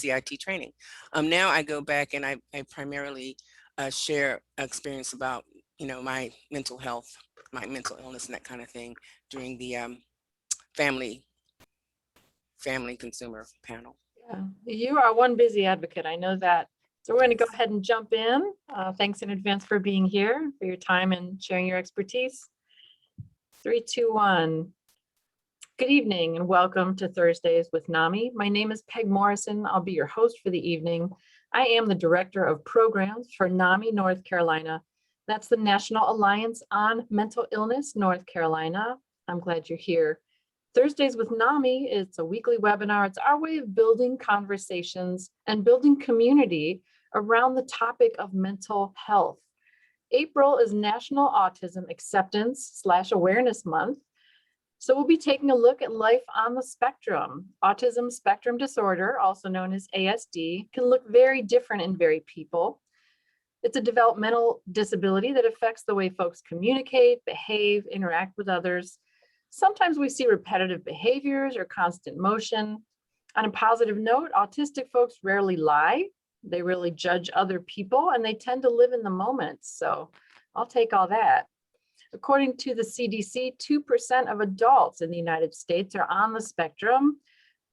CIT training. Now I go back and I primarily share experience about, my mental health, my mental illness and that kind of thing during the family consumer panel. Yeah, you are one busy advocate. I know that. So we're going to go ahead and jump in. Thanks in advance for being here, for your time and sharing your expertise. 3, 2, 1. Good evening and welcome to Thursdays with NAMI. My name is Peg Morrison. I'll be your host for the evening. I am the Director of Programs for NAMI North Carolina. That's the National Alliance on Mental Illness North Carolina. I'm glad you're here. Thursdays with NAMI, it's a weekly webinar. It's our way of building conversations and building community around the topic of mental health. April is National Autism Acceptance / Awareness Month. So we'll be taking a look at life on the spectrum. Autism spectrum disorder, also known as ASD, can look very different in varied people. It's a developmental disability that affects the way folks communicate, behave, interact with others. Sometimes we see repetitive behaviors or constant motion. On a positive note, autistic folks rarely lie. They really judge other people and they tend to live in the moment. So I'll take all that. According to the CDC, 2% of adults in the United States are on the spectrum.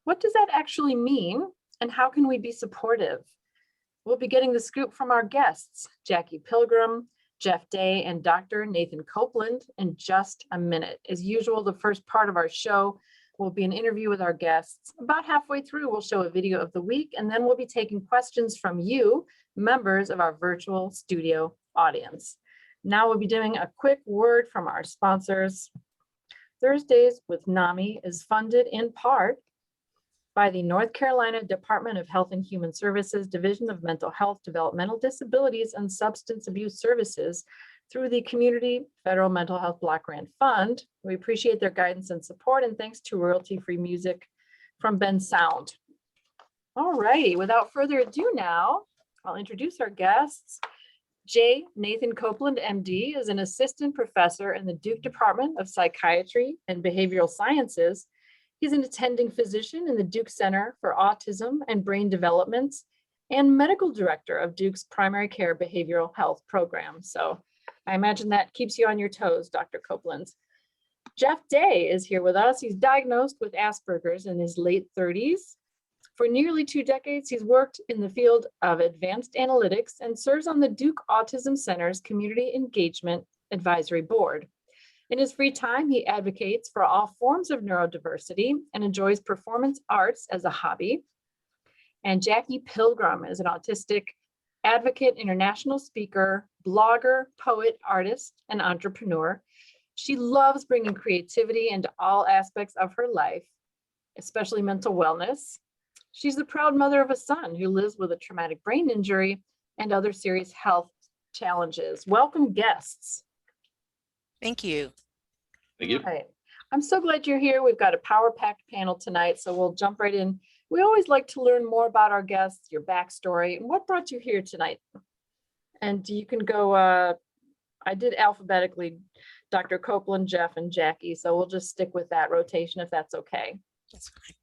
What does that actually mean? And how can we be supportive? We'll be getting the scoop from our guests, Jackie Pilgrim, Jeff Day, and Dr. Nathan Copeland in just a minute. As usual, the first part of our show will be an interview with our guests. About halfway through, we'll show a video of the week, and then we'll be taking questions from you, members of our virtual studio audience. Now we'll be doing a quick word from our sponsors. Thursdays with NAMI is funded in part by the North Carolina Department of Health and Human Services, Division of Mental Health, Developmental Disabilities, and Substance Abuse Services through the Community Federal Mental Health Block Grant Fund. We appreciate their guidance and support, and thanks to royalty-free music from Ben Sound. All righty, without further ado now, I'll introduce our guests. J. Nathan Copeland, MD, is an assistant professor in the Duke Department of Psychiatry and Behavioral Sciences. He's an attending physician in the Duke Center for Autism and Brain Development and medical director of Duke's primary care behavioral health program. So I imagine that keeps you on your toes, Dr. Copeland. Jeff Day is here with us. He's diagnosed with Asperger's in his late 30s. For nearly 2 decades, he's worked in the field of advanced analytics and serves on the Duke Autism Center's Community Engagement Advisory Board. In his free time, he advocates for all forms of neurodiversity and enjoys performance arts as a hobby. And Jackie Pilgrim is an autistic advocate, international speaker, blogger, poet, artist, and entrepreneur. She loves bringing creativity into all aspects of her life, especially mental wellness. She's the proud mother of a son who lives with a traumatic brain injury and other serious health challenges. Welcome, guests. Thank you. Thank you. All right. I'm so glad you're here. We've got a power-packed panel tonight, so we'll jump right in. We always like to learn more about our guests, your backstory, and what brought you here tonight. And you can go, I did alphabetically, Dr. Copeland, Jeff, and Jackie, so we'll just stick with that rotation if that's okay. That's fine.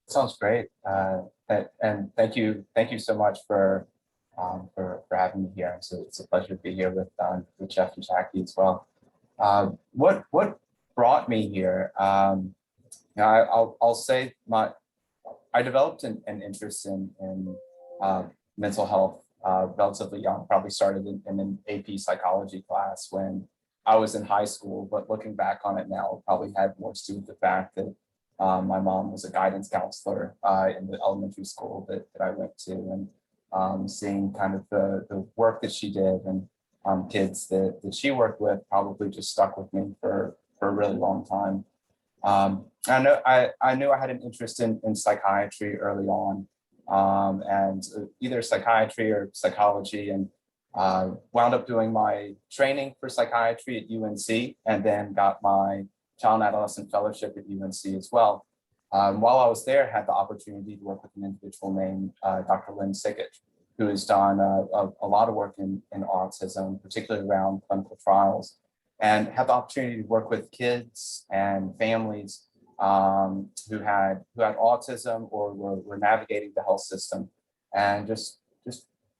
Sounds great. And thank you so much for having me here. It's a pleasure to be here with Jeff and Jackie as well. What brought me here? I'll say I developed an interest in mental health relatively young. Probably started in an AP psychology class when I was in high school. But looking back on it now, probably had more to do with the fact that my mom was a guidance counselor in the elementary school that I went to, and seeing kind of the work that she did and kids that she worked with probably just stuck with me for a really long time. I knew I had an interest in psychiatry early on, and either psychiatry or psychology, and wound up doing my training for psychiatry at UNC, and then got my child and adolescent fellowship at UNC as well. While I was there, I had the opportunity to work with an individual named Dr. Lynn Sickett, who has done a lot of work in autism, particularly around clinical trials, and had the opportunity to work with kids and families who had autism or were navigating the health system, and just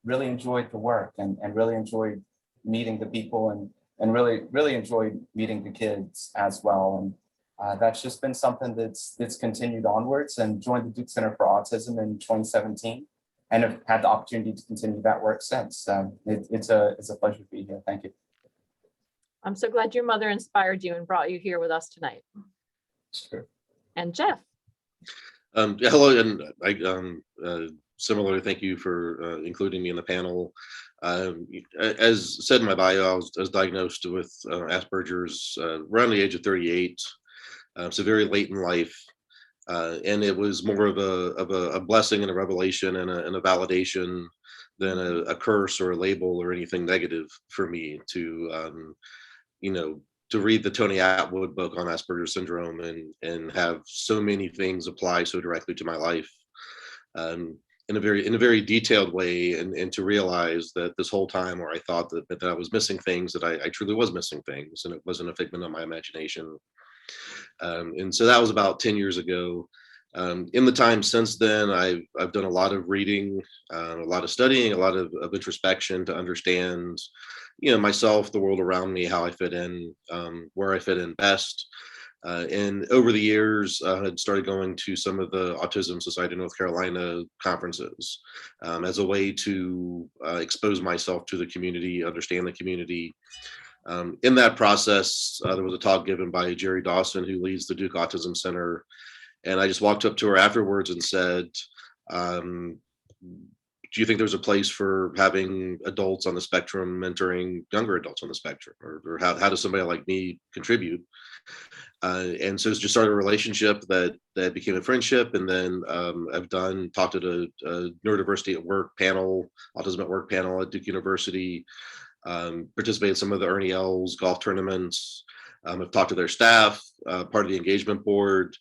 really enjoyed the work and really enjoyed meeting the people and really enjoyed meeting the kids as well. And that's just been something that's continued onwards, and joined the Duke Center for Autism in 2017, and have had the opportunity to continue that work since. It's a pleasure to be here. Thank you. I'm so glad your mother inspired you and brought you here with us tonight. Sure. And Jeff. Yeah, hello, and similarly, thank you for including me in the panel. As said in my bio, I was diagnosed with Asperger's around the age of 38, so very late in life, and it was more of a blessing and a revelation and a validation than a curse or a label or anything negative for me to to read the Tony Attwood book on Asperger's syndrome and have so many things apply so directly to my life in a very detailed way, and to realize that this whole time where I thought that I was missing things, that I truly was missing things, and it wasn't a figment of my imagination. And so that was about 10 years ago. In the time since then, I've done a lot of reading, a lot of studying, a lot of introspection to understand, myself, the world around me, how I fit in, where I fit in best. And over the years, I had started going to some of the Autism Society of North Carolina conferences as a way to expose myself to the community, understand the community. In that process, there was a talk given by Jerry Dawson, who leads the Duke Autism Center. And I just walked up to her afterwards and said, do you think there's a place for having adults on the spectrum mentoring younger adults on the spectrum? Or how does somebody like me contribute? And so it's just started a relationship that became a friendship. And then I've talked at a neurodiversity at work panel, autism at work panel at Duke University, participated in some of the Ernie Els golf tournaments. I've talked to their staff, part of the engagement board.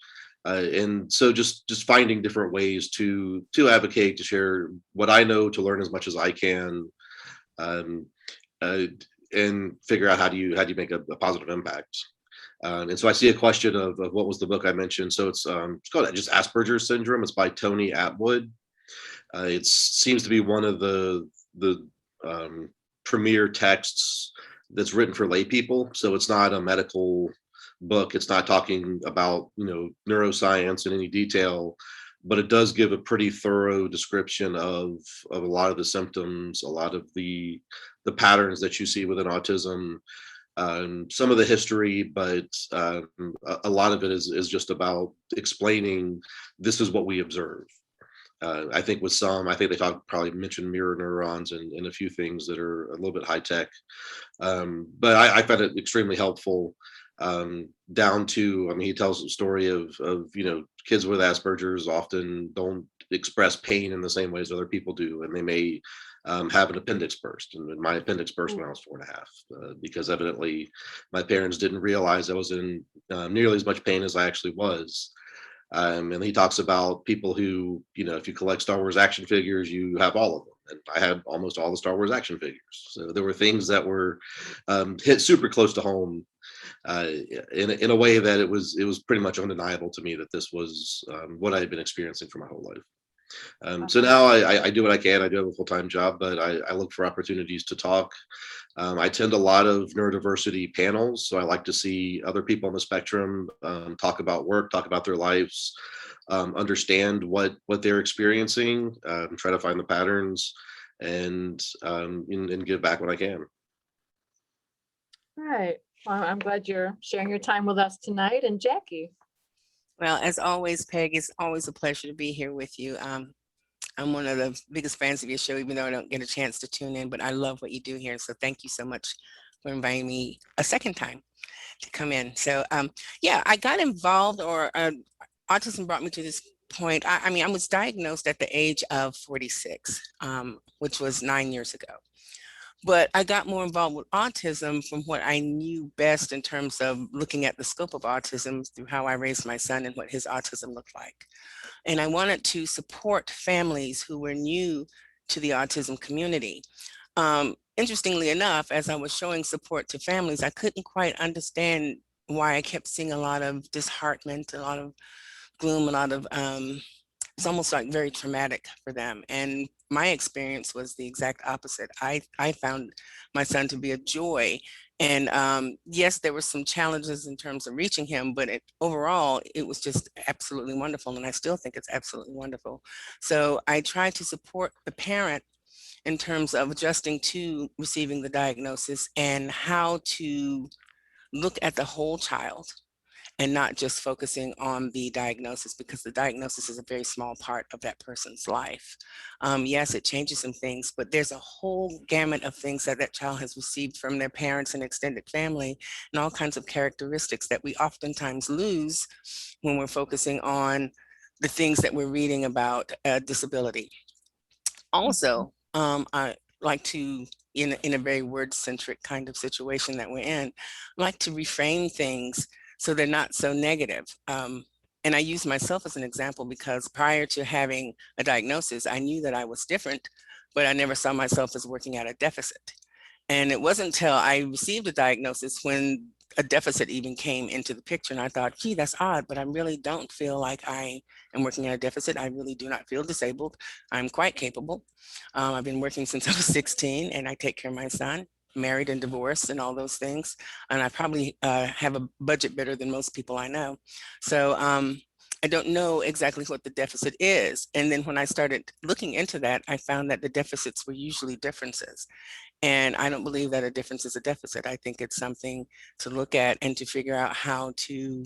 And so just finding different ways to advocate, to share what I know, to learn as much as I can, and figure out how do you make a positive impact. And so I see a question of what was the book I mentioned. So it's called just Asperger's Syndrome. It's by Tony Attwood. It seems to be one of the premier texts that's written for lay people. So it's not a medical book. It's not talking about neuroscience in any detail, but it does give a pretty thorough description of a lot of the symptoms, a lot of the patterns that you see within autism, some of the history, but a lot of it is just about explaining this is what we observe. I think they probably mentioned mirror neurons and a few things that are a little bit high tech, but I found it extremely helpful. Down to, he tells a story of kids with Asperger's often don't express pain in the same way as other people do, and they may have an appendix burst. And my appendix burst when I was 4.5, because evidently my parents didn't realize I was in nearly as much pain as I actually was. And he talks about people who, if you collect Star Wars action figures, you have all of them. And I had almost all the Star Wars action figures. So there were things that were hit super close to home, in a way that it was pretty much undeniable to me that this was what I had been experiencing for my whole life. So now I do what I can. I do have a full-time job, but I look for opportunities to talk. I attend a lot of neurodiversity panels, so I like to see other people on the spectrum talk about work, talk about their lives, understand what they're experiencing, try to find the patterns, and give back when I can. All right. Well, I'm glad you're sharing your time with us tonight. And Jackie. Well, as always, Peg, it's always a pleasure to be here with you. I'm one of the biggest fans of your show, even though I don't get a chance to tune in, but I love what you do here. So thank you so much for inviting me a second time to come in. So yeah, I got involved, or autism brought me to this point. I was diagnosed at the age of 46, which was 9 years ago. But I got more involved with autism from what I knew best in terms of looking at the scope of autism through how I raised my son and what his autism looked like. And I wanted to support families who were new to the autism community. Interestingly enough, as I was showing support to families, I couldn't quite understand why I kept seeing a lot of disheartenment, a lot of gloom, a lot of, it's almost like very traumatic for them. And my experience was the exact opposite. I found my son to be a joy. And yes, there were some challenges in terms of reaching him, but overall, it was just absolutely wonderful. And I still think it's absolutely wonderful. So I try to support the parent in terms of adjusting to receiving the diagnosis and how to look at the whole child and not just focusing on the diagnosis, because the diagnosis is a very small part of that person's life. Yes, it changes some things, but there's a whole gamut of things that that child has received from their parents and extended family, and all kinds of characteristics that we oftentimes lose when we're focusing on the things that we're reading about disability. Also, I like to, in a very word-centric kind of situation that we're in, like to reframe things so they're not so negative. And I use myself as an example because prior to having a diagnosis, I knew that I was different, but I never saw myself as working at a deficit. And it wasn't until I received a diagnosis when a deficit even came into the picture. And I thought, gee, that's odd, but I really don't feel like I am working at a deficit. I really do not feel disabled. I'm quite capable. I've been working since I was 16 and I take care of my son, married and divorced and all those things. And I probably have a budget better than most people I know. So I don't know exactly what the deficit is. And then when I started looking into that, I found that the deficits were usually differences. And I don't believe that a difference is a deficit. I think it's something to look at and to figure out how to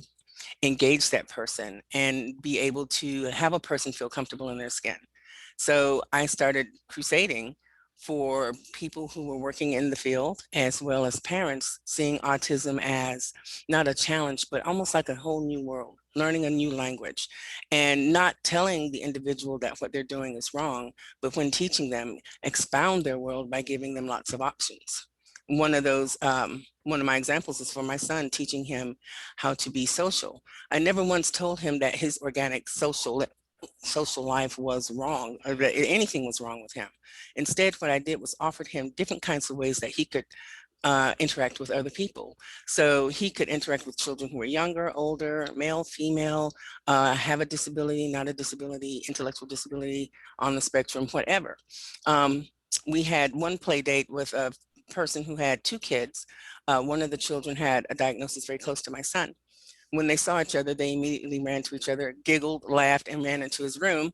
engage that person and be able to have a person feel comfortable in their skin. So I started crusading for people who were working in the field, as well as parents, seeing autism as not a challenge, but almost like a whole new world, learning a new language, and not telling the individual that what they're doing is wrong, but when teaching them, expound their world by giving them lots of options. One of my examples is for my son, teaching him how to be social. I never once told him that his organic social life was wrong or that anything was wrong with him. Instead, what I did was offered him different kinds of ways that he could interact with other people. So he could interact with children who were younger, older, male, female, have a disability, not a disability, intellectual disability, on the spectrum, whatever. We had one play date with a person who had two kids. One of the children had a diagnosis very close to my son. When they saw each other, they immediately ran to each other, giggled, laughed, and ran into his room.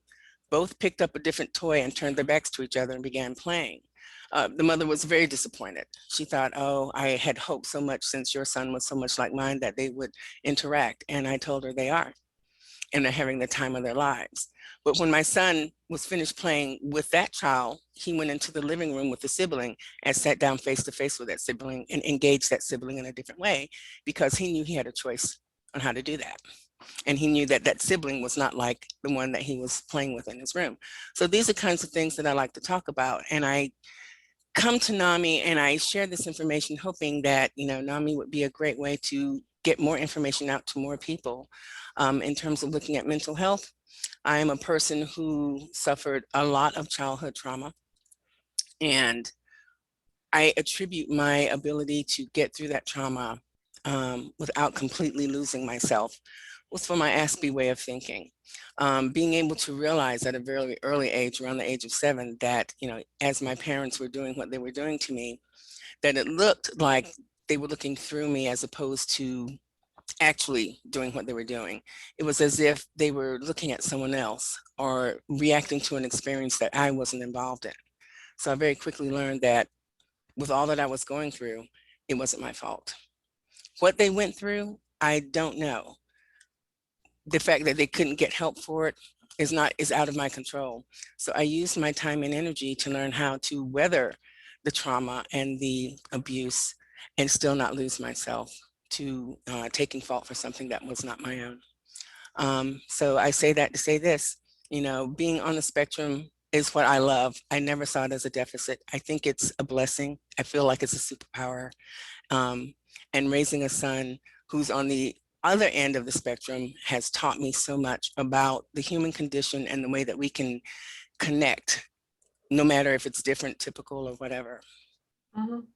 Both picked up a different toy and turned their backs to each other and began playing. The mother was very disappointed. She thought, oh, I had hoped so much since your son was so much like mine that they would interact. And I told her they are, and they're having the time of their lives. But when my son was finished playing with that child, he went into the living room with the sibling and sat down face to face with that sibling and engaged that sibling in a different way, because he knew he had a choice on how to do that. And he knew that that sibling was not like the one that he was playing with in his room. So these are kinds of things that I like to talk about. And I come to NAMI and I share this information hoping that, NAMI would be a great way to get more information out to more people. In terms of looking at mental health, I am a person who suffered a lot of childhood trauma, and I attribute my ability to get through that trauma without completely losing myself was for my Aspie way of thinking. Being able to realize at a very early age, around the age of 7, that, as my parents were doing what they were doing to me, that it looked like they were looking through me as opposed to actually doing what they were doing. It was as if they were looking at someone else or reacting to an experience that I wasn't involved in. So I very quickly learned that with all that I was going through, it wasn't my fault. What they went through, I don't know. The fact that they couldn't get help for it is out of my control. So I used my time and energy to learn how to weather the trauma and the abuse and still not lose myself to taking fault for something that was not my own. So I say that to say this, being on the spectrum is what I love. I never saw it as a deficit. I think it's a blessing. I feel like it's a superpower. And raising a son who's on the other end of the spectrum has taught me so much about the human condition and the way that we can connect, no matter if it's different, typical, or whatever. Mhm.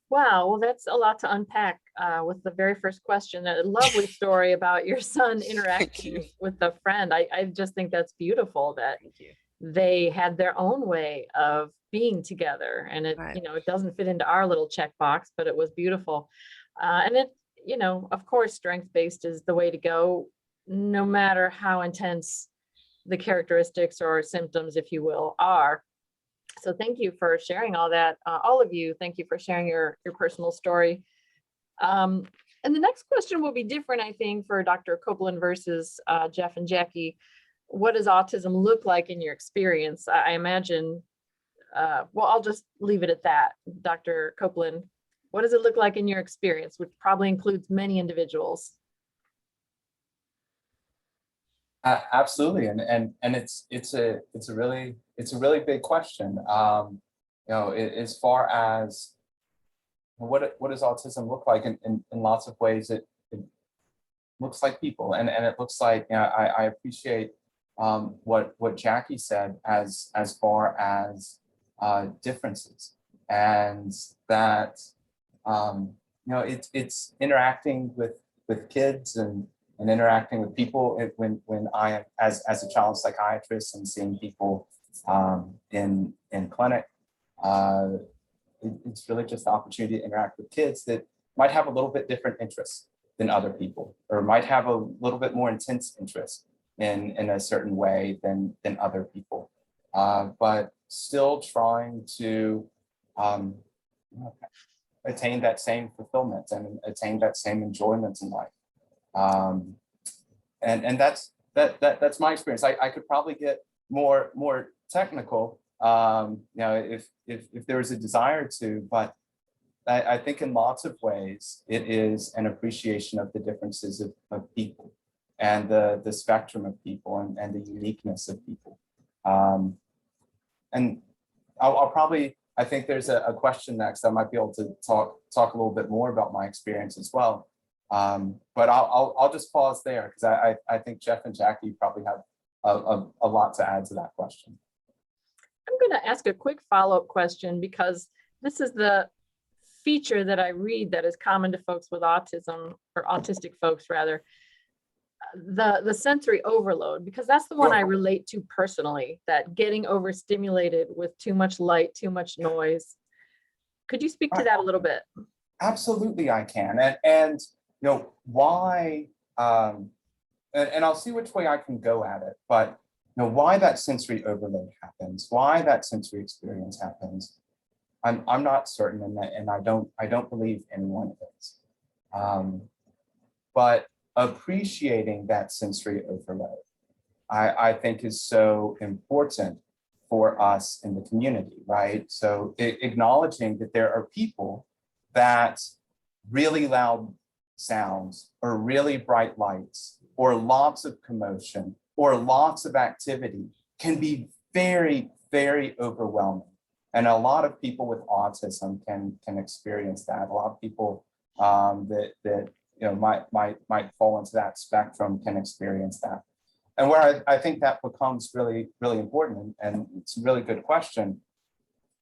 Wow, well, that's a lot to unpack with the very first question. A lovely story about your son Thank interacting you. with a friend. I just think that's beautiful that Thank you. they had their own way of being together, and it, Right. you know, it doesn't fit into our little checkbox, but it was beautiful. And it, you know, of course, strength-based is the way to go, no matter how intense the characteristics or symptoms, if you will, are. So thank you for sharing all that. All of you, thank you for sharing your personal story. And the next question will be different, I think, for Dr. Copeland versus Jeff and Jackie. What does autism look like in your experience? I imagine, well, I'll just leave it at that. Dr. Copeland, what does it look like in your experience, which probably includes many individuals? Absolutely, and it's a really big question. You know, as far as what does autism look like in lots of ways, it looks like people, and it looks like, you know, I appreciate what Jackie said as far as differences, and that you know, it's interacting with kids and interacting with people. When I am as a child psychiatrist and seeing people in clinic, it's really just the opportunity to interact with kids that might have a little bit different interests than other people, or might have a little bit more intense interest in a certain way than other people, but still trying to you know, attain that same fulfillment and attain that same enjoyment in life. And that's my experience. I could probably get more technical, you know, if there was a desire to, but I think in lots of ways it is an appreciation of the differences of people, and the spectrum of people, and the uniqueness of people. And I'll probably, I think there's a question next. I might be able to talk a little bit more about my experience as well. But I'll just pause there, because I think Jeff and Jackie probably have a lot to add to that question. I'm going to ask a quick follow-up question, because this is the feature that I read that is common to folks with autism, or autistic folks rather, the sensory overload, because that's the one I relate to personally, that getting overstimulated with too much light, too much noise. Could you speak to that a little bit? Absolutely, I can. And you know, why, and I'll see which way I can go at it, but you know, why that sensory overload happens, why that sensory experience happens, I'm not certain, and I don't believe anyone is. But appreciating that sensory overload, I think, is so important for us in the community, right? So acknowledging that there are people that really loud sounds, or really bright lights, or lots of commotion, or lots of activity can be very, very overwhelming. And a lot of people with autism can experience that. A lot of people that you know might fall into that spectrum can experience that. And where I think that becomes really, really important, and it's a really good question,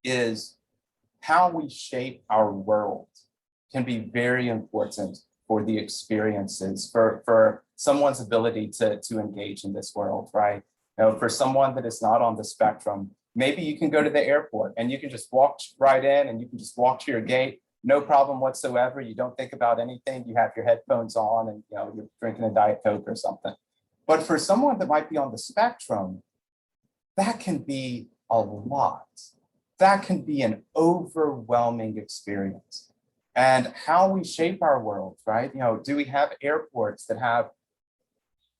is how we shape our world can be very important for the experiences, for someone's ability to engage in this world, right? You know, for someone that is not on the spectrum, maybe you can go to the airport and you can just walk right in, and you can just walk to your gate, no problem whatsoever. You don't think about anything. You have your headphones on, and you know, you're drinking a Diet Coke or something. But for someone that might be on the spectrum, that can be a lot. That can be an overwhelming experience. And how we shape our world, right? You know, do we have airports that have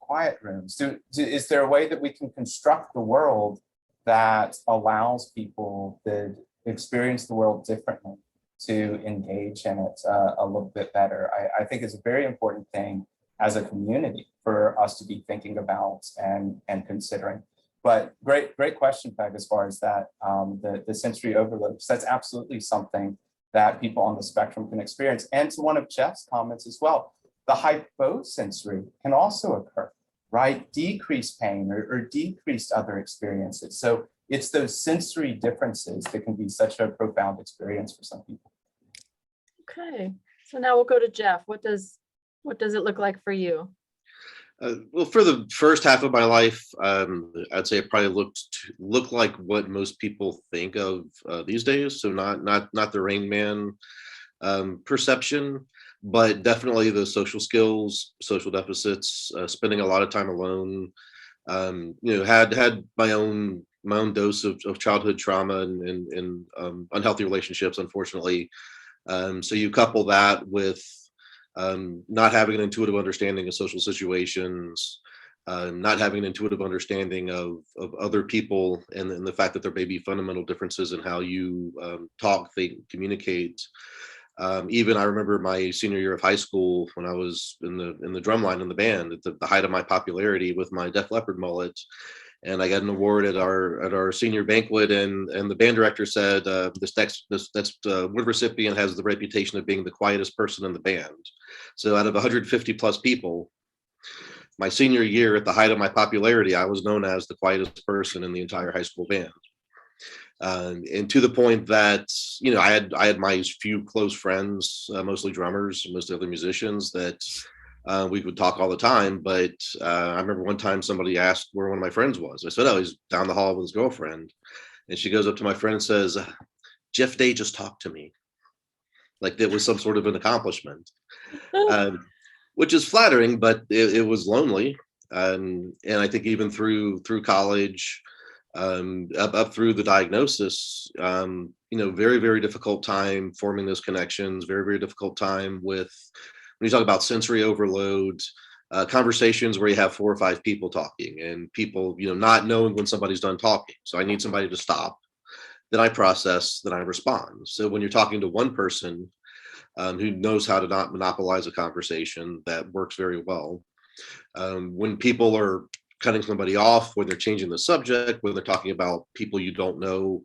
quiet rooms? Is there a way that we can construct the world that allows people that experience the world differently to engage in it a little bit better? I think it's a very important thing as a community for us to be thinking about and considering. But great question, Peg, as far as that, the sensory overload. That's absolutely something that people on the spectrum can experience. And to one of Jeff's comments as well, the hyposensory can also occur, right? Decreased pain or decreased other experiences. So it's those sensory differences that can be such a profound experience for some people. Okay, so now we'll go to Jeff. What does it look like for you? Well, for the first half of my life, I'd say it probably looked like what most people think of these days. So not the Rain Man perception, but definitely the social skills, social deficits, spending a lot of time alone. Had my own dose of childhood trauma and unhealthy relationships, unfortunately. So you couple that with not having an intuitive understanding of social situations, not having an intuitive understanding of other people, and the fact that there may be fundamental differences in how you talk, think, communicate. Even I remember my senior year of high school when I was in the drum line in the band at the height of my popularity with my Def Leppard mullet, and I got an award at our senior banquet, and the band director said this next award recipient has the reputation of being the quietest person in the band. So out of 150 plus people, my senior year at the height of my popularity, I was known as the quietest person in the entire high school band. And to the point that I had my few close friends, mostly drummers, mostly other musicians, that we would talk all the time. But I remember one time somebody asked where one of my friends was. I said, "Oh, he's down the hall with his girlfriend." And she goes up to my friend and says, "Jeff Day just talked to me," like that was some sort of an accomplishment, which is flattering, but it was lonely. And I think even through college, up through the diagnosis, very, very difficult time forming those connections, very, very difficult time with, when you talk about sensory overload, conversations where you have 4 or 5 people talking and people, not knowing when somebody's done talking. So I need somebody to stop, then I process, then I respond. So when you're talking to one person who knows how to not monopolize a conversation, that works very well. When people are cutting somebody off, when they're changing the subject, when they're talking about people you don't know,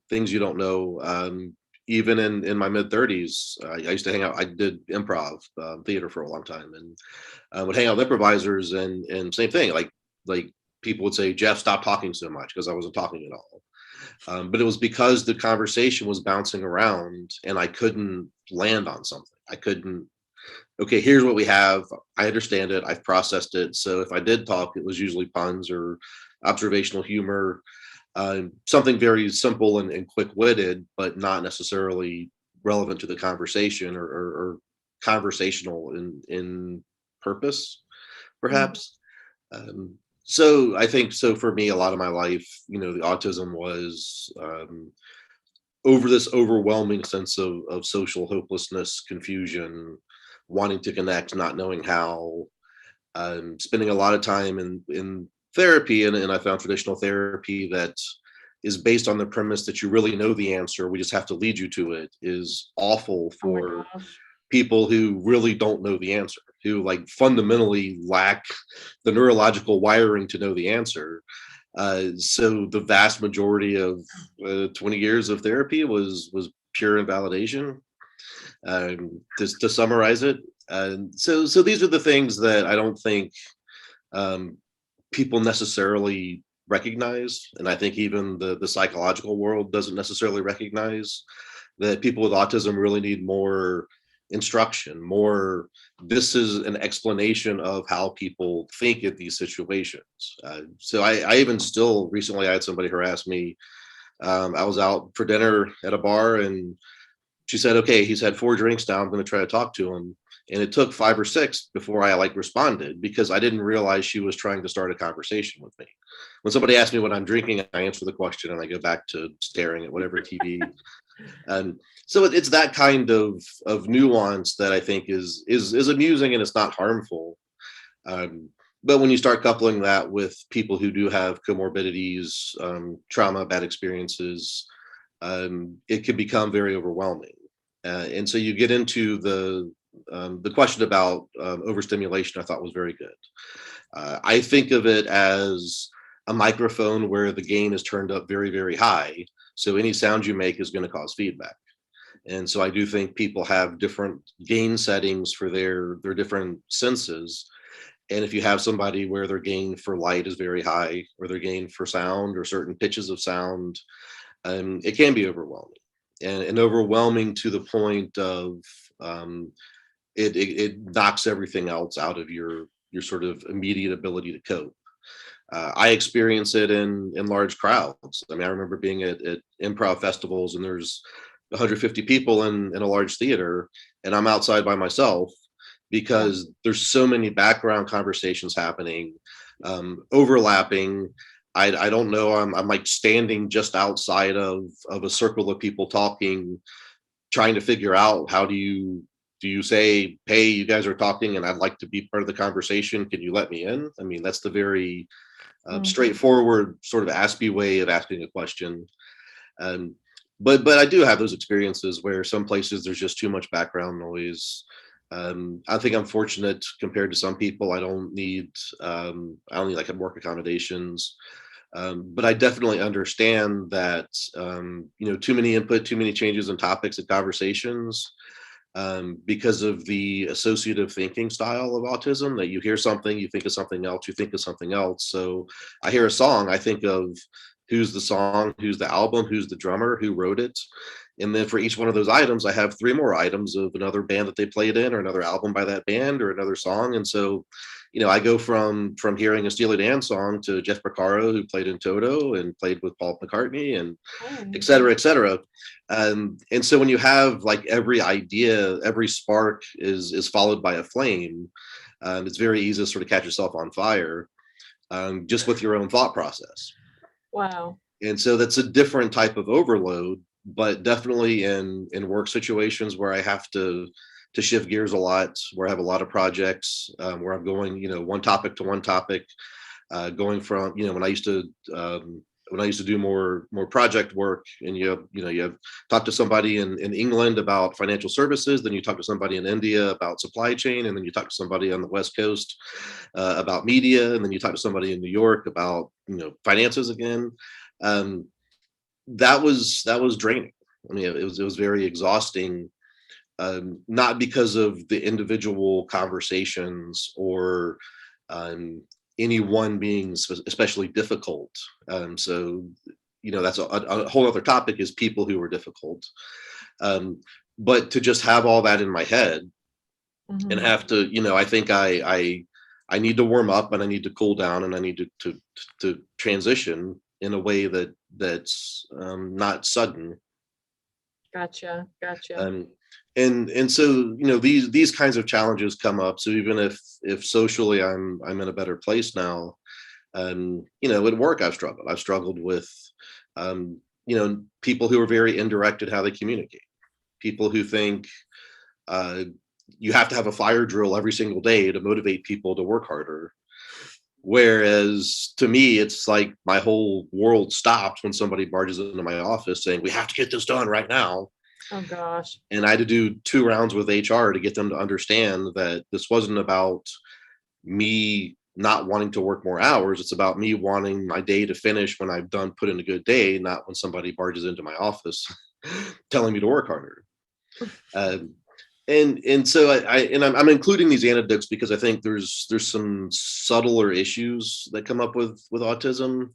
things you don't know. Even in my mid 30s, I used to hang out. I did improv theater for a long time, and I would hang out with improvisers, and same thing. Like people would say, "Jeff, stop talking so much," because I wasn't talking at all. But it was because the conversation was bouncing around, and I couldn't land on something. I couldn't. Okay, here's what we have. I understand it. I've processed it. So if I did talk, it was usually puns or observational humor, something very simple and quick-witted, but not necessarily relevant to the conversation or conversational in purpose, perhaps. So I think so for me, a lot of my life, the autism was over this overwhelming sense of social hopelessness, confusion, wanting to connect, not knowing how, spending a lot of time in therapy. And I found traditional therapy that is based on the premise that you really know the answer. We just have to lead you to it, is awful Oh my for gosh. people who really don't know the answer, who like fundamentally lack the neurological wiring to know the answer. So the vast majority of 20 years of therapy was pure invalidation. To summarize it, so these are the things that I don't think people necessarily recognize, and I think even the psychological world doesn't necessarily recognize that people with autism really need more instruction, more, this is an explanation of how people think in these situations. So I even still recently, I had somebody harass me. I was out for dinner at a bar, and she said, "Okay, he's had 4 drinks now. I'm going to try to talk to him." And it took 5 or 6 before I responded, because I didn't realize she was trying to start a conversation with me. When somebody asks me what I'm drinking, I answer the question and I go back to staring at whatever TV. And so it's that kind of nuance that I think is amusing, and it's not harmful. But when you start coupling that with people who do have comorbidities, trauma, bad experiences, it can become very overwhelming. And so you get into the question about overstimulation. I thought was very good. I think of it as a microphone where the gain is turned up very, very high. So any sound you make is going to cause feedback. And so I do think people have different gain settings for their different senses. And if you have somebody where their gain for light is very high, or their gain for sound or certain pitches of sound, it can be overwhelming. and overwhelming to the point of it knocks everything else out of your sort of immediate ability to cope. I experience it in large crowds. I mean, I remember being at improv festivals and there's 150 people in a large theater, and I'm outside by myself because there's so many background conversations happening, overlapping. I don't know. I'm like standing just outside of a circle of people talking, trying to figure out how do you say, hey, you guys are talking and I'd like to be part of the conversation. Can you let me in? I mean, that's the very straightforward sort of Aspie way of asking a question. But I do have those experiences where some places there's just too much background noise. I think I'm fortunate compared to some people. I don't need like work accommodations. But I definitely understand that too many input, too many changes in topics and conversations, because of the associative thinking style of autism, that you hear something, you think of something else, you think of something else. So I hear a song, I think of who's the song, who's the album, who's the drummer, who wrote it. And then for each one of those items, I have 3 more items of another band that they played in, or another album by that band, or another song. And so, I go from hearing a Steely Dan song to Jeff Porcaro, who played in Toto and played with Paul McCartney, and et cetera, et cetera. And so when you have like every idea, every spark is followed by a flame, it's very easy to sort of catch yourself on fire, just with your own thought process. Wow. And so that's a different type of overload, but definitely in work situations where I have to shift gears a lot, where I have a lot of projects, where I'm going, one topic to one topic, going from, when I used to do more project work, and you talk to somebody in England about financial services, then you talk to somebody in India about supply chain, and then you talk to somebody on the West Coast about media, and then you talk to somebody in New York about finances again. That was draining. I mean, it was very exhausting. Not because of the individual conversations or any one being especially difficult. So, that's a whole other topic, is people who are difficult. But to just have all that in my head and have to, I think I need to warm up, and I need to cool down, and I need to transition in a way that's not sudden. Gotcha. And so these kinds of challenges come up. So even if socially I'm in a better place now, at work I've struggled with people who are very indirect in how they communicate, people who think you have to have a fire drill every single day to motivate people to work harder. Whereas to me, it's like my whole world stops when somebody barges into my office saying, we have to get this done right now. Oh gosh. And I had to do 2 rounds with HR to get them to understand that this wasn't about me not wanting to work more hours. It's about me wanting my day to finish when I've put in a good day, not when somebody barges into my office telling me to work harder. And so I'm including these anecdotes because I think there's some subtler issues that come up with autism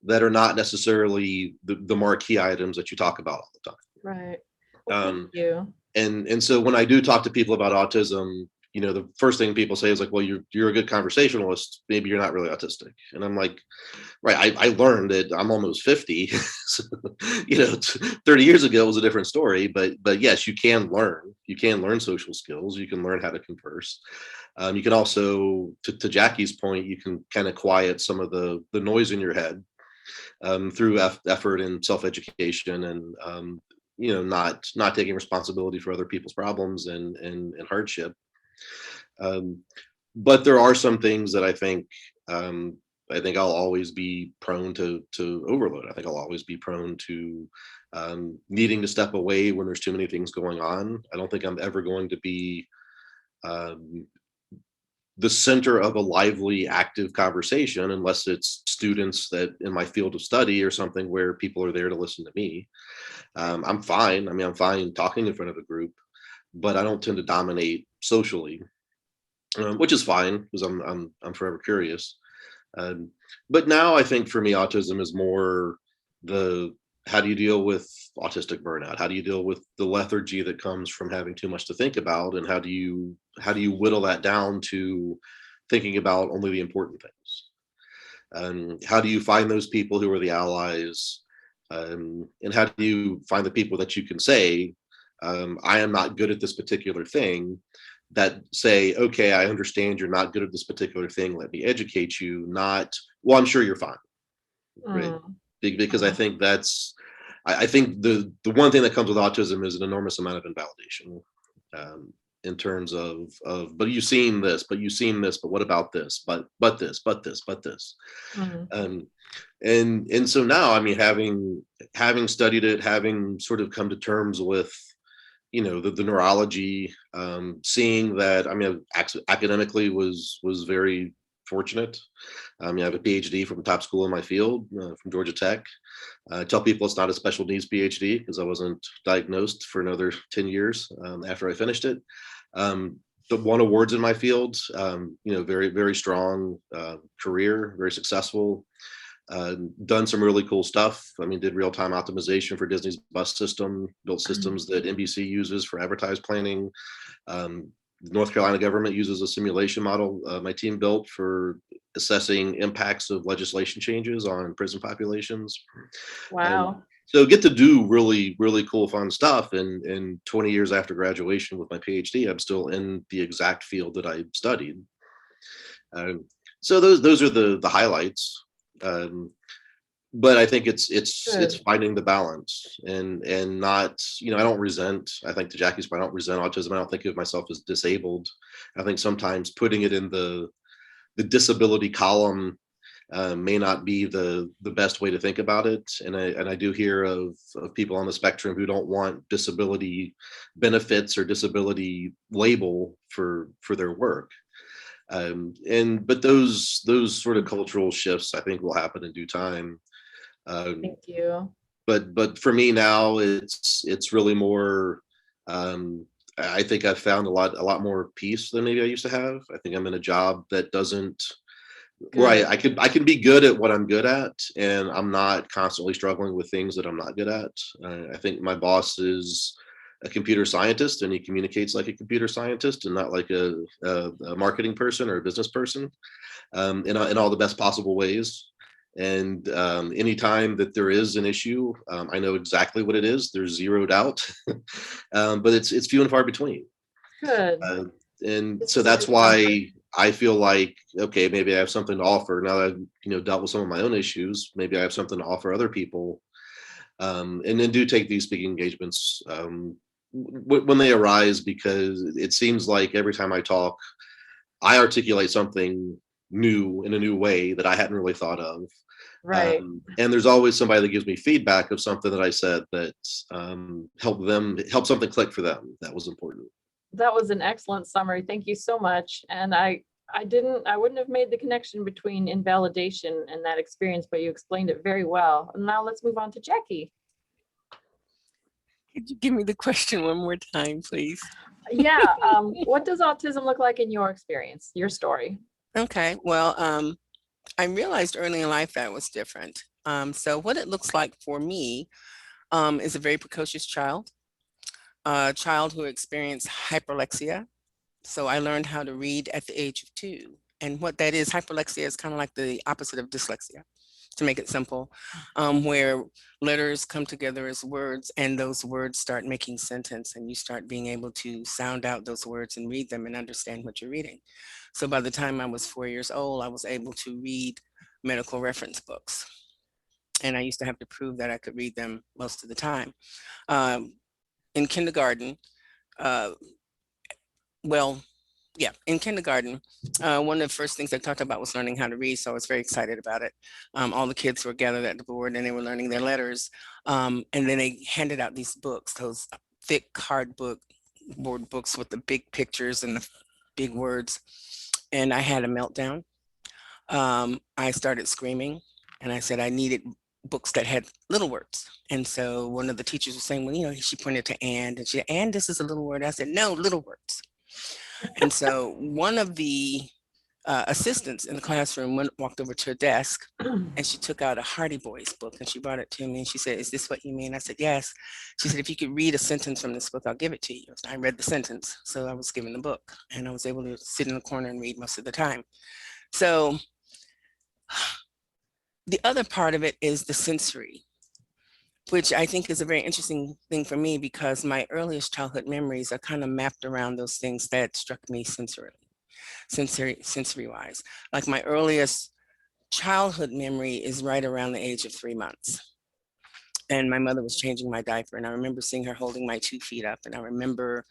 that are not necessarily the marquee items that you talk about all the time. Right. Well, thank you. And so when I do talk to people about autism, the first thing people say is like, well, you're a good conversationalist. Maybe you're not really autistic. And I'm like, right. I learned that I'm almost 50. So, 30 years ago was a different story, but yes, you can learn social skills. You can learn how to converse. You can also, to Jackie's point, you can kind of quiet some of the noise in your head through effort and self-education, and not taking responsibility for other people's problems and hardship. But there are some things that I think I'll always be prone to overload. I think I'll always be prone to needing to step away when there's too many things going on. I don't think I'm ever going to be the center of a lively, active conversation unless it's students that in my field of study or something where people are there to listen to me. I'm fine. I mean, I'm fine talking in front of a group, but I don't tend to dominate socially, which is fine because I'm forever curious. But now I think for me, autism is more how do you deal with autistic burnout? How do you deal with the lethargy that comes from having too much to think about? And how do you whittle that down to thinking about only the important things? How do you find those people who are the allies? And how do you find the people that you can say, I am not good at this particular thing, that say, okay, I understand you're not good at this particular thing. Let me educate you. Not, well, I'm sure you're fine. Right. Mm. Because I think I think the one thing that comes with autism is an enormous amount of invalidation, in terms of, but you've seen this, but what about this, but this, but this, but this. Mm. And so now, I mean, having studied it, having sort of come to terms with, the neurology, seeing that, I mean, academically was very fortunate. I have a PhD from a top school in my field, from Georgia Tech. I tell people it's not a special needs PhD because I wasn't diagnosed for another 10 years after I finished it. But won awards in my field, very, very strong career, very successful. Done some really cool stuff. I mean, did real-time optimization for Disney's bus system, built systems that NBC uses for advertised planning. The North Carolina government uses a simulation model my team built for assessing impacts of legislation changes on prison populations. Wow. So get to do really, really cool, fun stuff. And 20 years after graduation with my PhD, I'm still in the exact field that I studied. So those are the highlights. But I think it's Good. finding the balance and not, I don't resent, I think to Jackie's point, I don't resent autism. I don't think of myself as disabled. I think sometimes putting it in the disability column may not be the best way to think about it. And I do hear of people on the spectrum who don't want disability benefits or disability label for their work. But those sort of cultural shifts, I think, will happen in due time. Thank you. But for me now, it's really more. I think I've found a lot more peace than maybe I used to have. I think I'm in a job that doesn't, where I can be good at what I'm good at, and I'm not constantly struggling with things that I'm not good at. I think my boss is a computer scientist, and he communicates like a computer scientist and not like a marketing person or a business person, in all the best possible ways. And anytime that there is an issue, I know exactly what it is. There's zero doubt, but it's few and far between. Good. And This so is a that's good comfort. why I feel like, okay, maybe I have something to offer now that I've dealt with some of my own issues. Maybe I have something to offer other people, and then do take these speaking engagements when they arise, because it seems like every time I talk, I articulate something new in a new way that I hadn't really thought of. Right. And there's always somebody that gives me feedback of something that I said that helped something click for them. That was important. That was an excellent summary. Thank you so much. And I wouldn't have made the connection between invalidation and that experience, but you explained it very well. And now let's move on to Jackie. Could you give me the question one more time, please? Yeah. What does autism look like in your experience, your story? Okay, well, I realized early in life that it was different. So what it looks like for me is a very precocious child, a child who experienced hyperlexia. So I learned how to read at the age of 2. And what that is, hyperlexia is kind of like the opposite of dyslexia, to make it simple, where letters come together as words and those words start making sentence, and you start being able to sound out those words and read them and understand what you're reading. So by the time I was 4 years old, I was able to read medical reference books. And I used to have to prove that I could read them most of the time. In kindergarten, in kindergarten, one of the first things I talked about was learning how to read, so I was very excited about it. All the kids were gathered at the board and they were learning their letters, and then they handed out these books, those thick cardboard books with the big pictures and the big words, and I had a meltdown. I started screaming, and I said I needed books that had little words. And so one of the teachers was saying, well, she pointed to and she said, and this is a little word. I said, no, little words. And so one of the assistants in the classroom walked over to a desk, and she took out a Hardy Boys book and she brought it to me and she said, "Is this what you mean?" I said, "Yes." She said, "If you could read a sentence from this book, I'll give it to you." So I read the sentence. So I was given the book and I was able to sit in the corner and read most of the time. So the other part of it is the sensory, which I think is a very interesting thing for me because my earliest childhood memories are kind of mapped around those things that struck me sensory wise. Like my earliest childhood memory is right around the age of 3 months. And my mother was changing my diaper, and I remember seeing her holding my 2 feet up, and I remember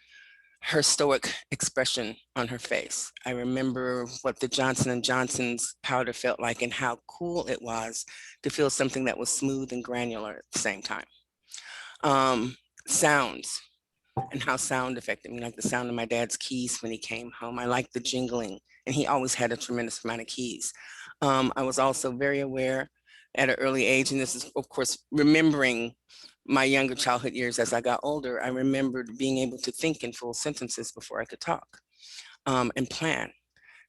her stoic expression on her face. I remember what the Johnson & Johnson's powder felt like and how cool it was to feel something that was smooth and granular at the same time. Sounds and how sound affected me, like the sound of my dad's keys when he came home. I liked the jingling, and he always had a tremendous amount of keys. I was also very aware at an early age, and this is, of course, remembering my younger childhood years as I got older. I remembered being able to think in full sentences before I could talk and plan.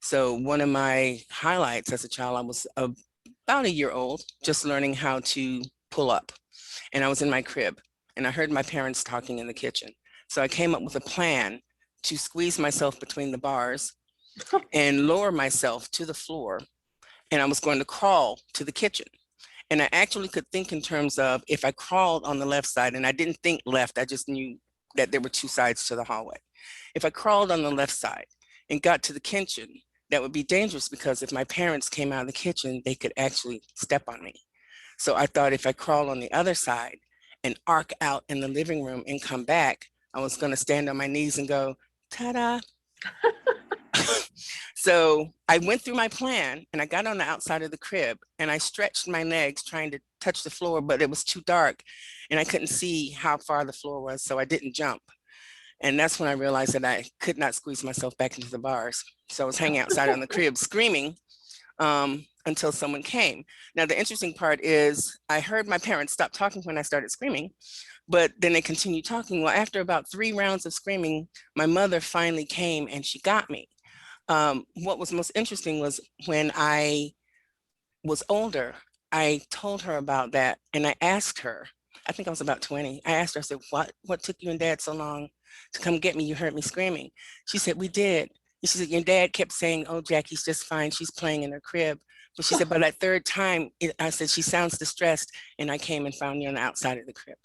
So one of my highlights as a child, I was about a year old, just learning how to pull up. And I was in my crib, and I heard my parents talking in the kitchen. So I came up with a plan to squeeze myself between the bars and lower myself to the floor. And I was going to crawl to the kitchen. And I actually could think in terms of if I crawled on the left side, and I didn't think left, I just knew that there were 2 sides to the hallway. If I crawled on the left side and got to the kitchen, that would be dangerous because if my parents came out of the kitchen, they could actually step on me. So I thought if I crawled on the other side and arc out in the living room and come back, I was going to stand on my knees and go, ta-da. So I went through my plan and I got on the outside of the crib and I stretched my legs trying to touch the floor, but it was too dark and I couldn't see how far the floor was, so I didn't jump. And that's when I realized that I could not squeeze myself back into the bars. So I was hanging outside on the crib screaming until someone came. Now, the interesting part is I heard my parents stop talking when I started screaming, but then they continued talking. Well, after about 3 rounds of screaming, my mother finally came and she got me. What was most interesting was when I was older, I told her about that and I asked her, I think I was about 20. I asked her, I said, what took you and Dad so long to come get me? You heard me screaming. She said, we did. And she said, your dad kept saying, oh, Jackie's just fine. She's playing in her crib. But she said, by that 3rd time, I said, she sounds distressed. And I came and found you on the outside of the crib.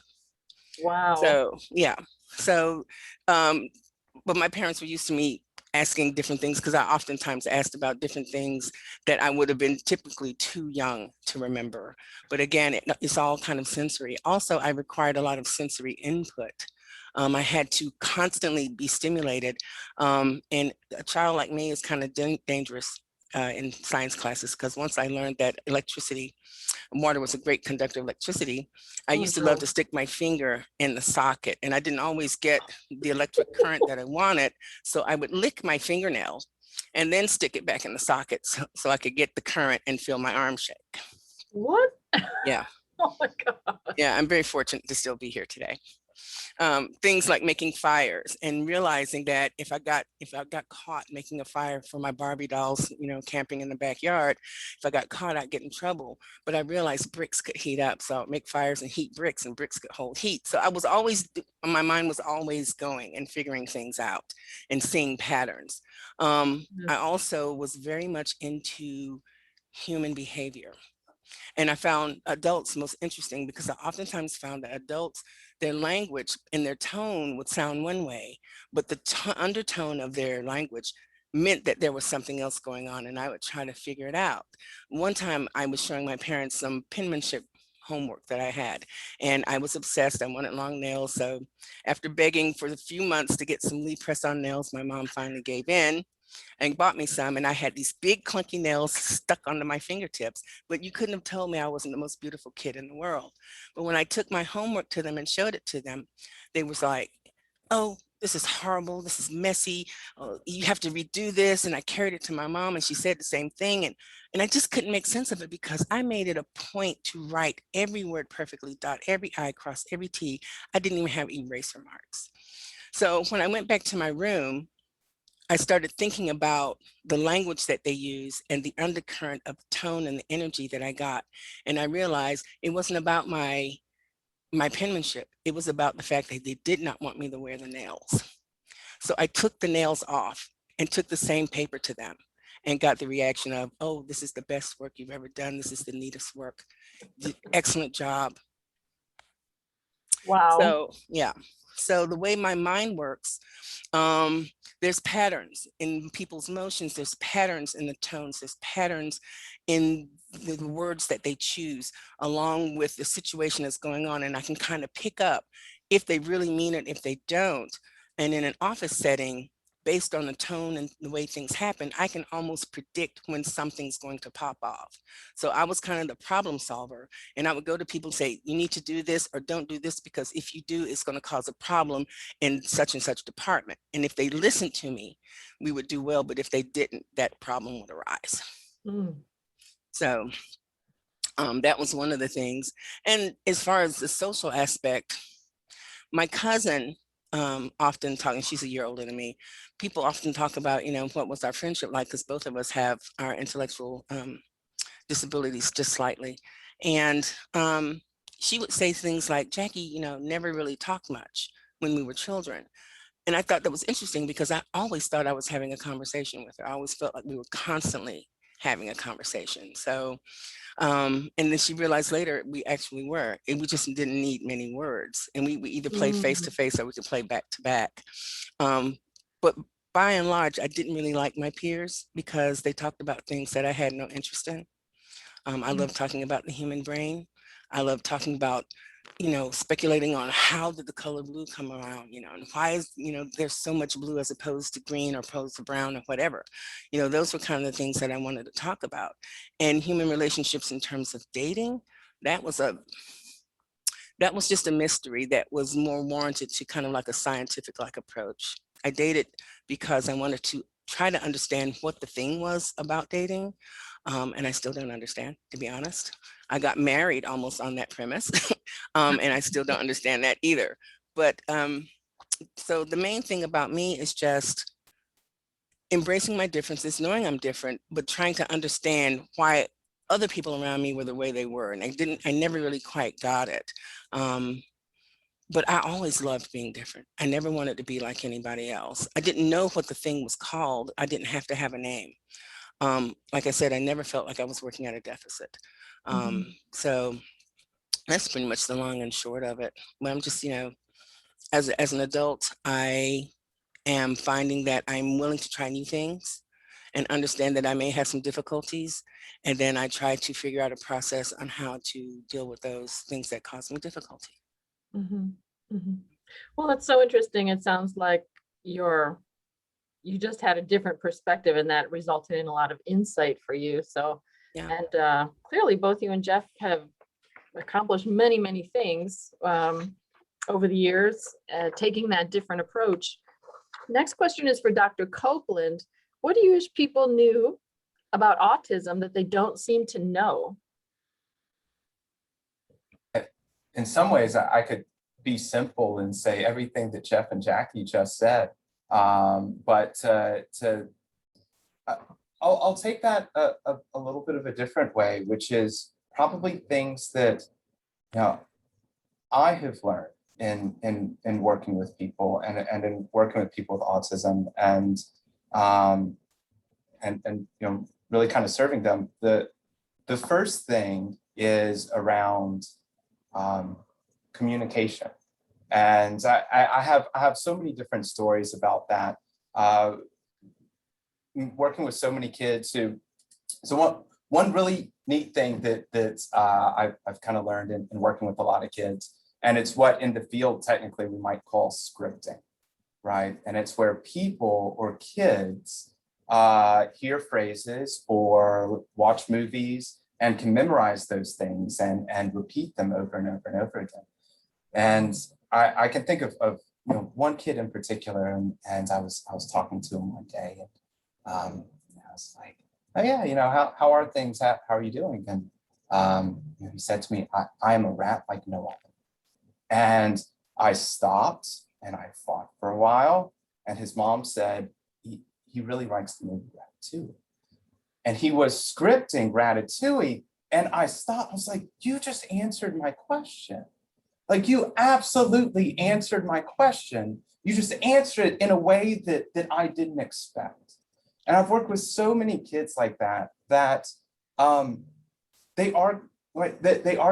Wow. So, yeah. So, but my parents were used to me asking different things because I oftentimes asked about different things that I would have been typically too young to remember. But again, it's all kind of sensory. Also, I required a lot of sensory input. I had to constantly be stimulated. And a child like me is kind of dangerous in science classes because once I learned that water was a great conductor of electricity, I used to love to stick my finger in the socket and I didn't always get the electric current that I wanted. So I would lick my fingernail and then stick it back in the socket so I could get the current and feel my arm shake. What? Yeah. Oh my God. Yeah, I'm very fortunate to still be here today. Things like making fires and realizing that if I got caught making a fire for my Barbie dolls, camping in the backyard, if I got caught, I'd get in trouble. But I realized bricks could heat up. So I'd make fires and heat bricks and bricks could hold heat. So my mind was always going and figuring things out and seeing patterns. I also was very much into human behavior. And I found adults most interesting because I oftentimes found that adults, their language and their tone would sound one way, but the undertone of their language meant that there was something else going on and I would try to figure it out. One time I was showing my parents some penmanship homework that I had and I was obsessed. I wanted long nails. So after begging for a few months to get some Lee press-on nails, my mom finally gave in and bought me some, and I had these big clunky nails stuck onto my fingertips, but you couldn't have told me I wasn't the most beautiful kid in the world. But when I took my homework to them and showed it to them, they was like, oh, this is horrible, this is messy, oh, you have to redo this. And I carried it to my mom and she said the same thing. And I just couldn't make sense of it because I made it a point to write every word perfectly, dot every I, cross every T. I didn't even have eraser marks. So when I went back to my room, I started thinking about the language that they use and the undercurrent of tone and the energy that I got. And I realized it wasn't about my penmanship. It was about the fact that they did not want me to wear the nails. So I took the nails off and took the same paper to them and got the reaction of, oh, this is the best work you've ever done. This is the neatest work. Excellent job. Wow. So yeah. So the way my mind works, there's patterns in people's motions, there's patterns in the tones, there's patterns in the words that they choose, along with the situation that's going on. And I can kind of pick up if they really mean it, if they don't. And in an office setting, based on the tone and the way things happen, I can almost predict when something's going to pop off. So I was kind of the problem solver, and I would go to people and say, you need to do this or don't do this, because if you do, it's going to cause a problem in such and such department. And if they listened to me, we would do well. But if they didn't, that problem would arise. Mm. So that was one of the things. And as far as the social aspect, my cousin often talking, she's a year older than me. People often talk about, what was our friendship like? Because both of us have our intellectual disabilities just slightly. And she would say things like, Jackie, never really talked much when we were children. And I thought that was interesting because I always thought I was having a conversation with her. I always felt like we were constantly having a conversation. So and then she realized later we actually were, and we just didn't need many words. And we either play face to face or we could play back to back. But by and large, I didn't really like my peers because they talked about things that I had no interest in. I love talking about the human brain. I love talking about, speculating on how did the color blue come around, and why is, there's so much blue as opposed to green or opposed to brown or whatever. Those were kind of the things that I wanted to talk about. And human relationships in terms of dating, that was just a mystery that was more warranted to kind of like a scientific like approach. I dated because I wanted to try to understand what the thing was about dating. And I still don't understand, to be honest. I got married almost on that premise, and I still don't understand that either. But so the main thing about me is just embracing my differences, knowing I'm different, but trying to understand why other people around me were the way they were. And I never really quite got it. But I always loved being different. I never wanted to be like anybody else. I didn't know what the thing was called. I didn't have to have a name. Like I said, I never felt like I was working at a deficit. So that's pretty much the long and short of it. But I'm just, as an adult, I am finding that I'm willing to try new things and understand that I may have some difficulties. And then I try to figure out a process on how to deal with those things that cause me difficulty. Well, that's so interesting. It sounds like you just had a different perspective, and that resulted in a lot of insight for you. So, Yeah. and clearly both you and Jeff have accomplished many, many things over the years, taking that different approach. Next question is for Dr. Copeland. What do you wish people knew about autism that they don't seem to know? In some ways, I could be simple and say everything that Jeff and Jackie just said. But I'll take that a little bit of a different way, which is probably things that I have learned in working with people and in working with people with autism and really kind of serving them. The first thing is around communication. And I have so many different stories about that. Working with so many kids so one really neat thing that I've kind of learned in working with a lot of kids, and it's what in the field technically we might call scripting, right? And it's where people or kids hear phrases or watch movies and can memorize those things and repeat them over and over and over again. And I can think of one kid in particular, and I was talking to him one day, and I was like, "Oh yeah, how are things? How are you doing?" And he said to me, "I am a rat like no other." And I stopped and I thought for a while, and his mom said, he really likes the movie Ratatouille. And he was scripting Ratatouille. And I stopped, I was like, you just answered my question. Like, you absolutely answered my question. You just answered it in a way that I didn't expect. And I've worked with so many kids like that, they are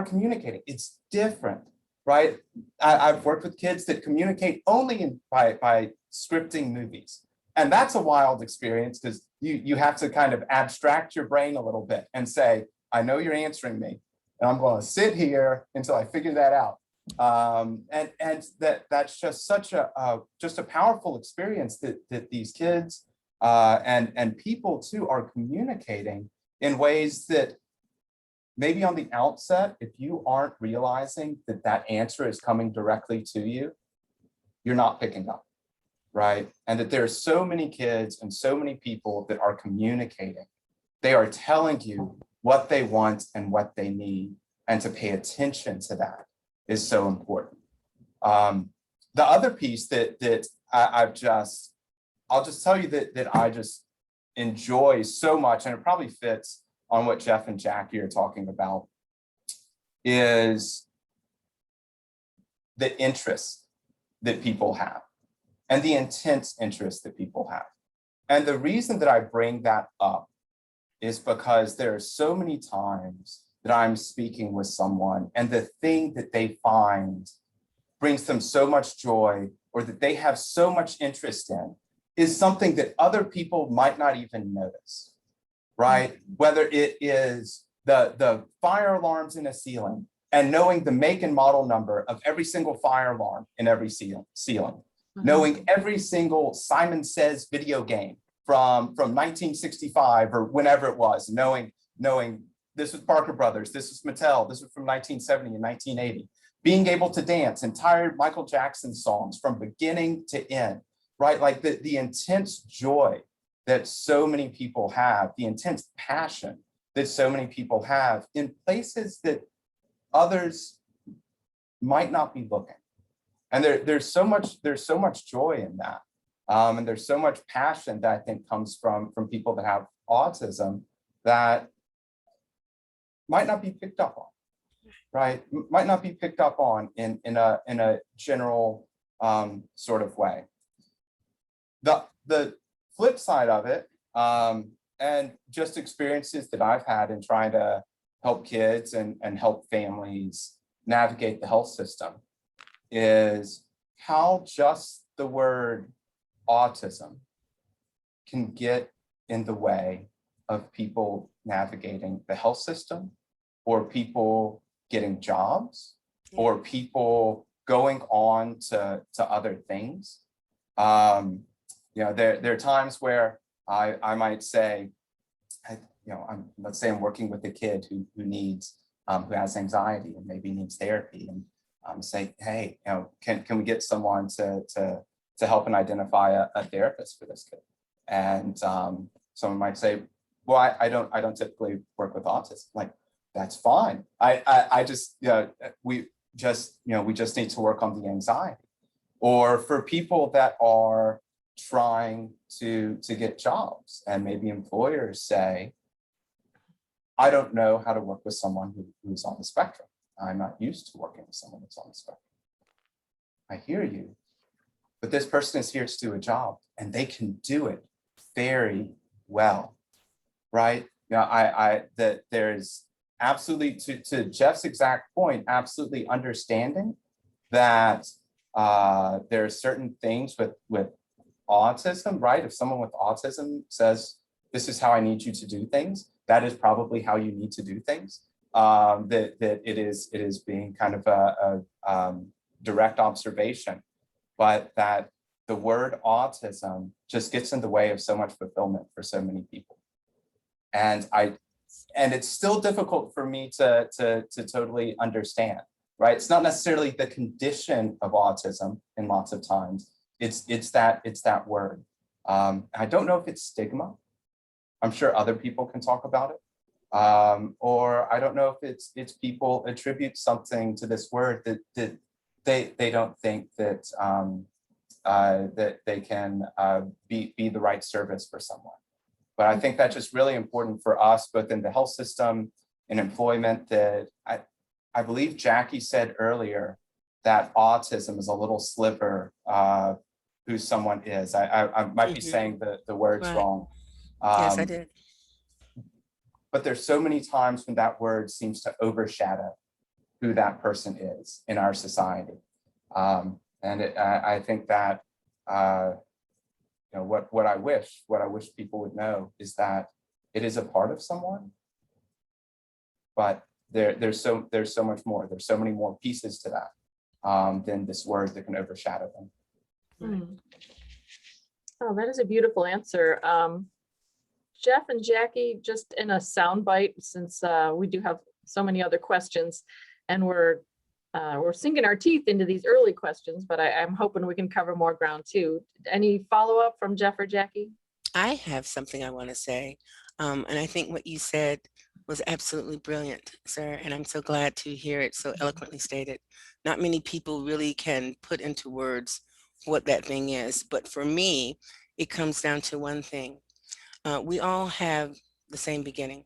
communicating. It's different, right? I've worked with kids that communicate only by scripting movies. And that's a wild experience because you have to kind of abstract your brain a little bit and say, I know you're answering me, and I'm going to sit here until I figure that out. And that's just such a powerful experience that these kids and people too are communicating in ways that maybe on the outset, if you aren't realizing that answer is coming directly to you, you're not picking up, right? And that there are so many kids and so many people that are communicating. They are telling you what they want and what they need, and to pay attention to that is so important. The other piece that I'll just tell you that I just enjoy so much, and it probably fits on what Jeff and Jackie are talking about, is the interest that people have and the intense interest that people have. And the reason that I bring that up is because there are so many times that I'm speaking with someone and the thing that they find brings them so much joy, or that they have so much interest in, is something that other people might not even notice, right? Whether it is the fire alarms in a ceiling and knowing the make and model number of every single fire alarm in every ceiling, knowing every single Simon Says video game from 1965 or whenever it was, knowing this was Parker Brothers, this was Mattel, this was from 1970 and 1980, being able to dance entire Michael Jackson songs from beginning to end, right? Like the intense joy that so many people have, the intense passion that so many people have in places that others might not be looking. And there's so much joy in that. And there's so much passion that I think comes from people that have autism that might not be picked up on, right? Might not be picked up on in a general sort of way. The flip side of it, and just experiences that I've had in trying to help kids and help families navigate the health system, is how just the word autism can get in the way of people navigating the health system, or people getting jobs, or people going on to other things. There are times where I might say, let's say I'm working with a kid who needs, who has anxiety and maybe needs therapy, and say, hey, can we get someone to help and identify a therapist for this kid? And someone might say, well, I don't typically work with autism. Like, that's fine. We just need to work on the anxiety. Or for people that are trying to get jobs, and maybe employers say, I don't know how to work with someone who's on the spectrum. I'm not used to working with someone who's on the spectrum. I hear you, but this person is here to do a job, and they can do it very well, right? That there's absolutely, to Jeff's exact point, absolutely understanding that there are certain things with autism, right? If someone with autism says, this is how I need you to do things, that is probably how you need to do things. That it is being kind of a direct observation, but that the word autism just gets in the way of so much fulfillment for so many people. And it's still difficult for me to totally understand, right? It's not necessarily the condition of autism in lots of times. It's that word. I don't know if it's stigma. I'm sure other people can talk about it. Or I don't know if it's people attribute something to this word that they don't think that that they can be the right service for someone. But I think that's just really important for us, both in the health system and employment, that I believe Jackie said earlier that autism is a little sliver who someone is. I might be saying the words Right. wrong. Yes, I did. But there's so many times when that word seems to overshadow who that person is in our society. I think that what I wish people would know is that it is a part of someone, but there's so much more. There's so many more pieces to that than this word that can overshadow them. Hmm. Oh, that is a beautiful answer. Jeff and Jackie, just in a soundbite, since we do have so many other questions, and we're sinking our teeth into these early questions, but I'm hoping we can cover more ground too. Any follow-up from Jeff or Jackie? I have something I want to say. And I think what you said was absolutely brilliant, sir. And I'm so glad to hear it so eloquently stated. Not many people really can put into words what that thing is. But for me, it comes down to one thing. We all have the same beginning.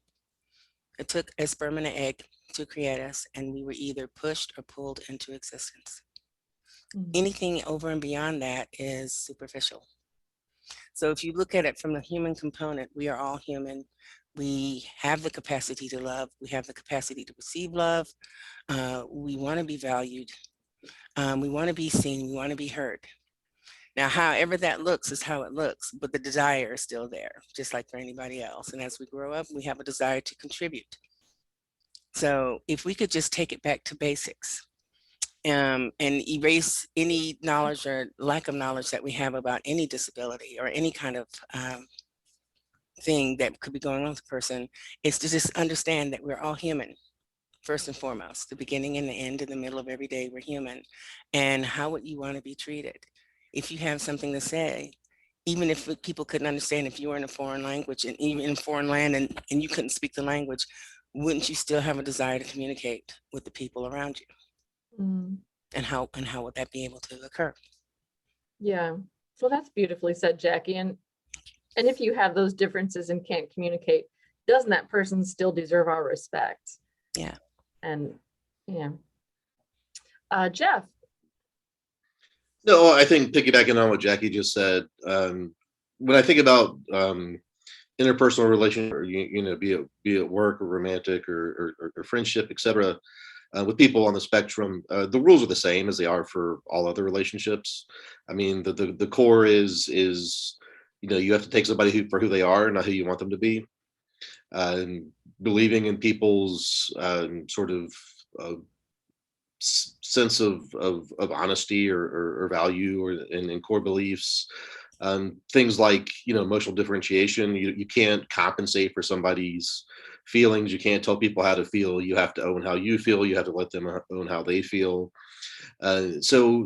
It took a sperm and an egg to create us, and we were either pushed or pulled into existence. Anything over and beyond that is superficial. So if you look at it from the human component, we are all human. We have the capacity to love. We have the capacity to receive love. We want to be valued. We want to be seen. We want to be heard. Now, however that looks is how it looks, but the desire is still there, just like for anybody else. And as we grow up, we have a desire to contribute. So if we could just take it back to basics, and erase any knowledge or lack of knowledge that we have about any disability or any kind of thing that could be going on with a person, is to just understand that we're all human, first and foremost, the beginning and the end, in the middle of every day, we're human. And how would you want to be treated? If you have something to say, even if people couldn't understand, if you were in a foreign language and even in a foreign land and you couldn't speak the language, wouldn't you still have a desire to communicate with the people around you? And how would that be able to occur? Yeah, well, that's beautifully said, Jackie. And if you have those differences and can't communicate, doesn't that person still deserve our respect? Yeah. And yeah, Jeff. No, I think piggybacking on what Jackie just said, when I think about interpersonal relationship, or be it work or romantic or friendship, etc., with people on the spectrum, the rules are the same as they are for all other relationships. I mean, the core is you have to take somebody for who they are, not who you want them to be. Believing in people's sort of sense of honesty or value or in core beliefs. Things like emotional differentiation. You can't compensate for somebody's feelings. You can't tell people how to feel. You have to own how you feel. You have to let them own how they feel. So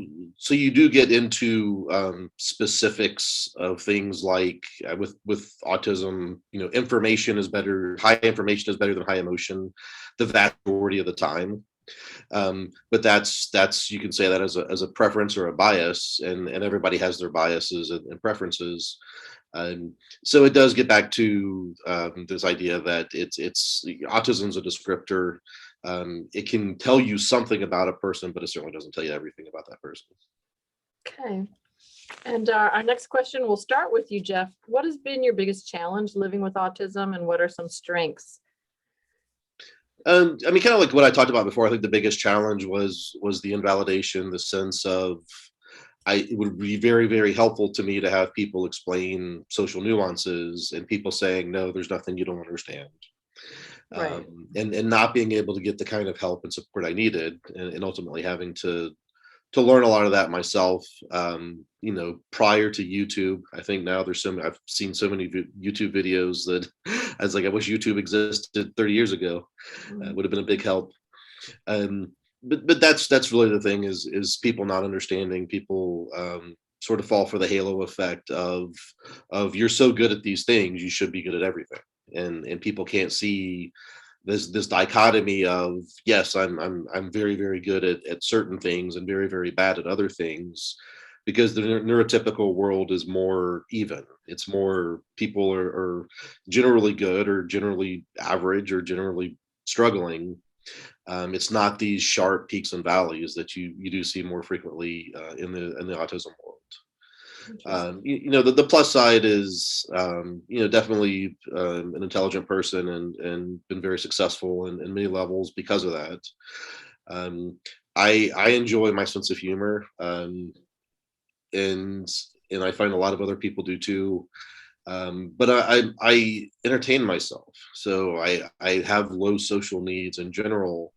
you do get into specifics of things like with autism. Information is better. High information is better than high emotion, the vast majority of the time. But that's you can say that as a preference or a bias, and everybody has their biases and preferences. So it does get back to this idea that it's autism is a descriptor. It can tell you something about a person, but it certainly doesn't tell you everything about that person. Okay. And our next question, we'll start with you, Jeff. What has been your biggest challenge living with autism, and what are some strengths? I mean, kind of like what I talked about before. I think the biggest challenge was the invalidation, the sense of it would be very, very helpful to me to have people explain social nuances, and people saying, no, there's nothing you don't understand. Right. And not being able to get the kind of help and support I needed, and ultimately having to learn a lot of that myself. Prior to YouTube, I think now I've seen so many YouTube videos that I was like, I wish YouTube existed 30 years ago. Would have been a big help. But that's really the thing is people not understanding. People sort of fall for the halo effect of you're so good at these things, you should be good at everything. And people can't see this dichotomy of, yes, I'm very, very good at certain things and very, very bad at other things, because the neurotypical world is more even. It's more people are generally good or generally average or generally struggling. It's not these sharp peaks and valleys that you do see more frequently in the autism world. The plus side is, definitely an intelligent person and been very successful in many levels because of that. I enjoy my sense of humor, and I find a lot of other people do too. But I entertain myself, so I have low social needs in general,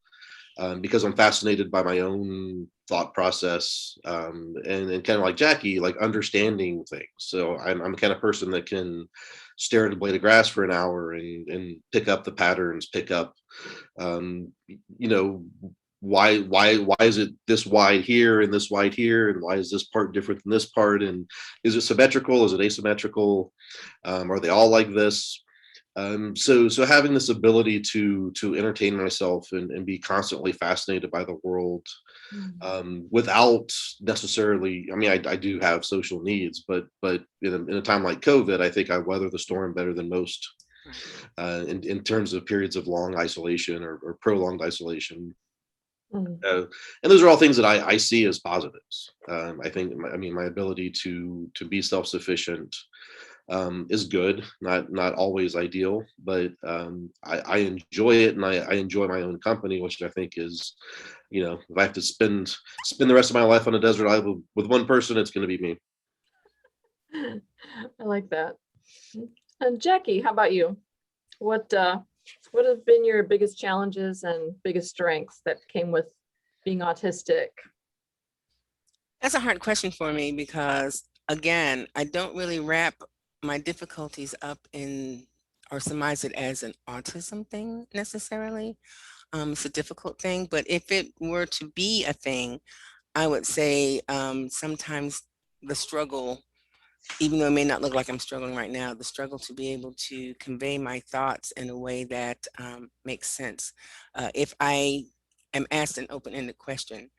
because I'm fascinated by my own thought process, and kind of like Jackie, like understanding things. So I'm the kind of person that can stare at a blade of grass for an hour and pick up the patterns, pick up, you know, why is it this wide here and this wide here, and why is this part different than this part, and is it symmetrical, is it asymmetrical, are they all like this? So having this ability to entertain myself and be constantly fascinated by the world, without necessarily, I mean, I do have social needs, but in a time like COVID, I think I weather the storm better than most, in terms of periods of long isolation or prolonged isolation. And those are all things that I see as positives. I think, I mean, my ability to be self-sufficient, is good, not always ideal, but I enjoy it, and I enjoy my own company, which I think is, if I have to spend the rest of my life on a desert island with one person, it's going to be me. I like that. And Jackie, how about you? What have been your biggest challenges and biggest strengths that came with being autistic? That's a hard question for me because, again, I don't really wrap my difficulties up in or surmise it as an autism thing necessarily. It's a difficult thing, but if it were to be a thing, I would say sometimes the struggle, even though it may not look like I'm struggling right now, the struggle to be able to convey my thoughts in a way that makes sense. If I am asked an open-ended question,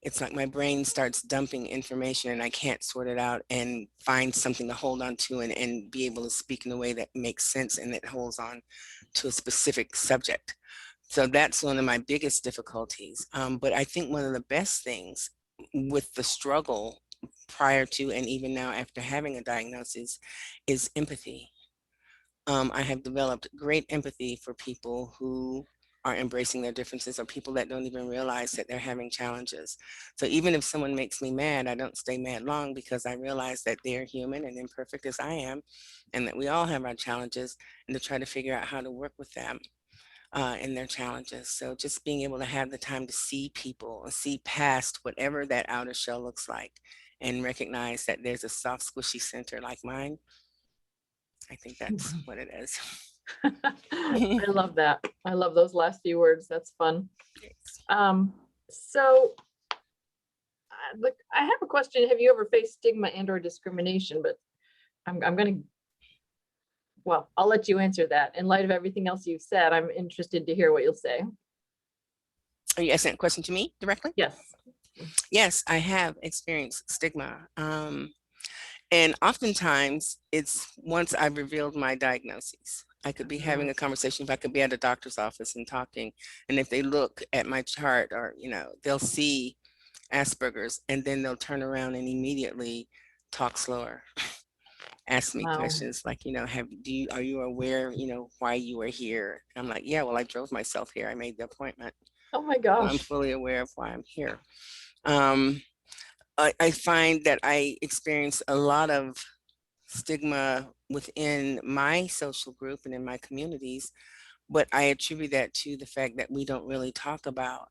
it's like my brain starts dumping information and I can't sort it out and find something to hold on to and be able to speak in a way that makes sense and that holds on to a specific subject. So that's one of my biggest difficulties. But I think one of the best things with the struggle prior to and even now after having a diagnosis is empathy. I have developed great empathy for people who are embracing their differences, or people that don't even realize that they're having challenges. So even if someone makes me mad, I don't stay mad long because I realize that they're human and imperfect as I am, and that we all have our challenges, and to try to figure out how to work with them in their challenges. So just being able to have the time to see people and see past whatever that outer shell looks like and recognize that there's a soft, squishy center like mine. I think that's what it is. I love that. I love those last few words. That's fun. So look, I have a question. Have you ever faced stigma and or discrimination? But I'm going to, well, I'll let you answer that. In light of everything else you've said, I'm interested to hear what you'll say. Are you asking a question to me directly? Yes. Yes, I have experienced stigma. And oftentimes it's once I've revealed my diagnosis. I could be having a conversation, if I could be at a doctor's office and talking, and if they look at my chart, or, they'll see Asperger's, and then they'll turn around and immediately talk slower. Ask me questions like, are you aware, why you are here? And I'm like, yeah, well, I drove myself here. I made the appointment. Oh my So gosh. I'm fully aware of why I'm here. I find that I experience a lot of stigma within my social group and in my communities, but I attribute that to the fact that we don't really talk about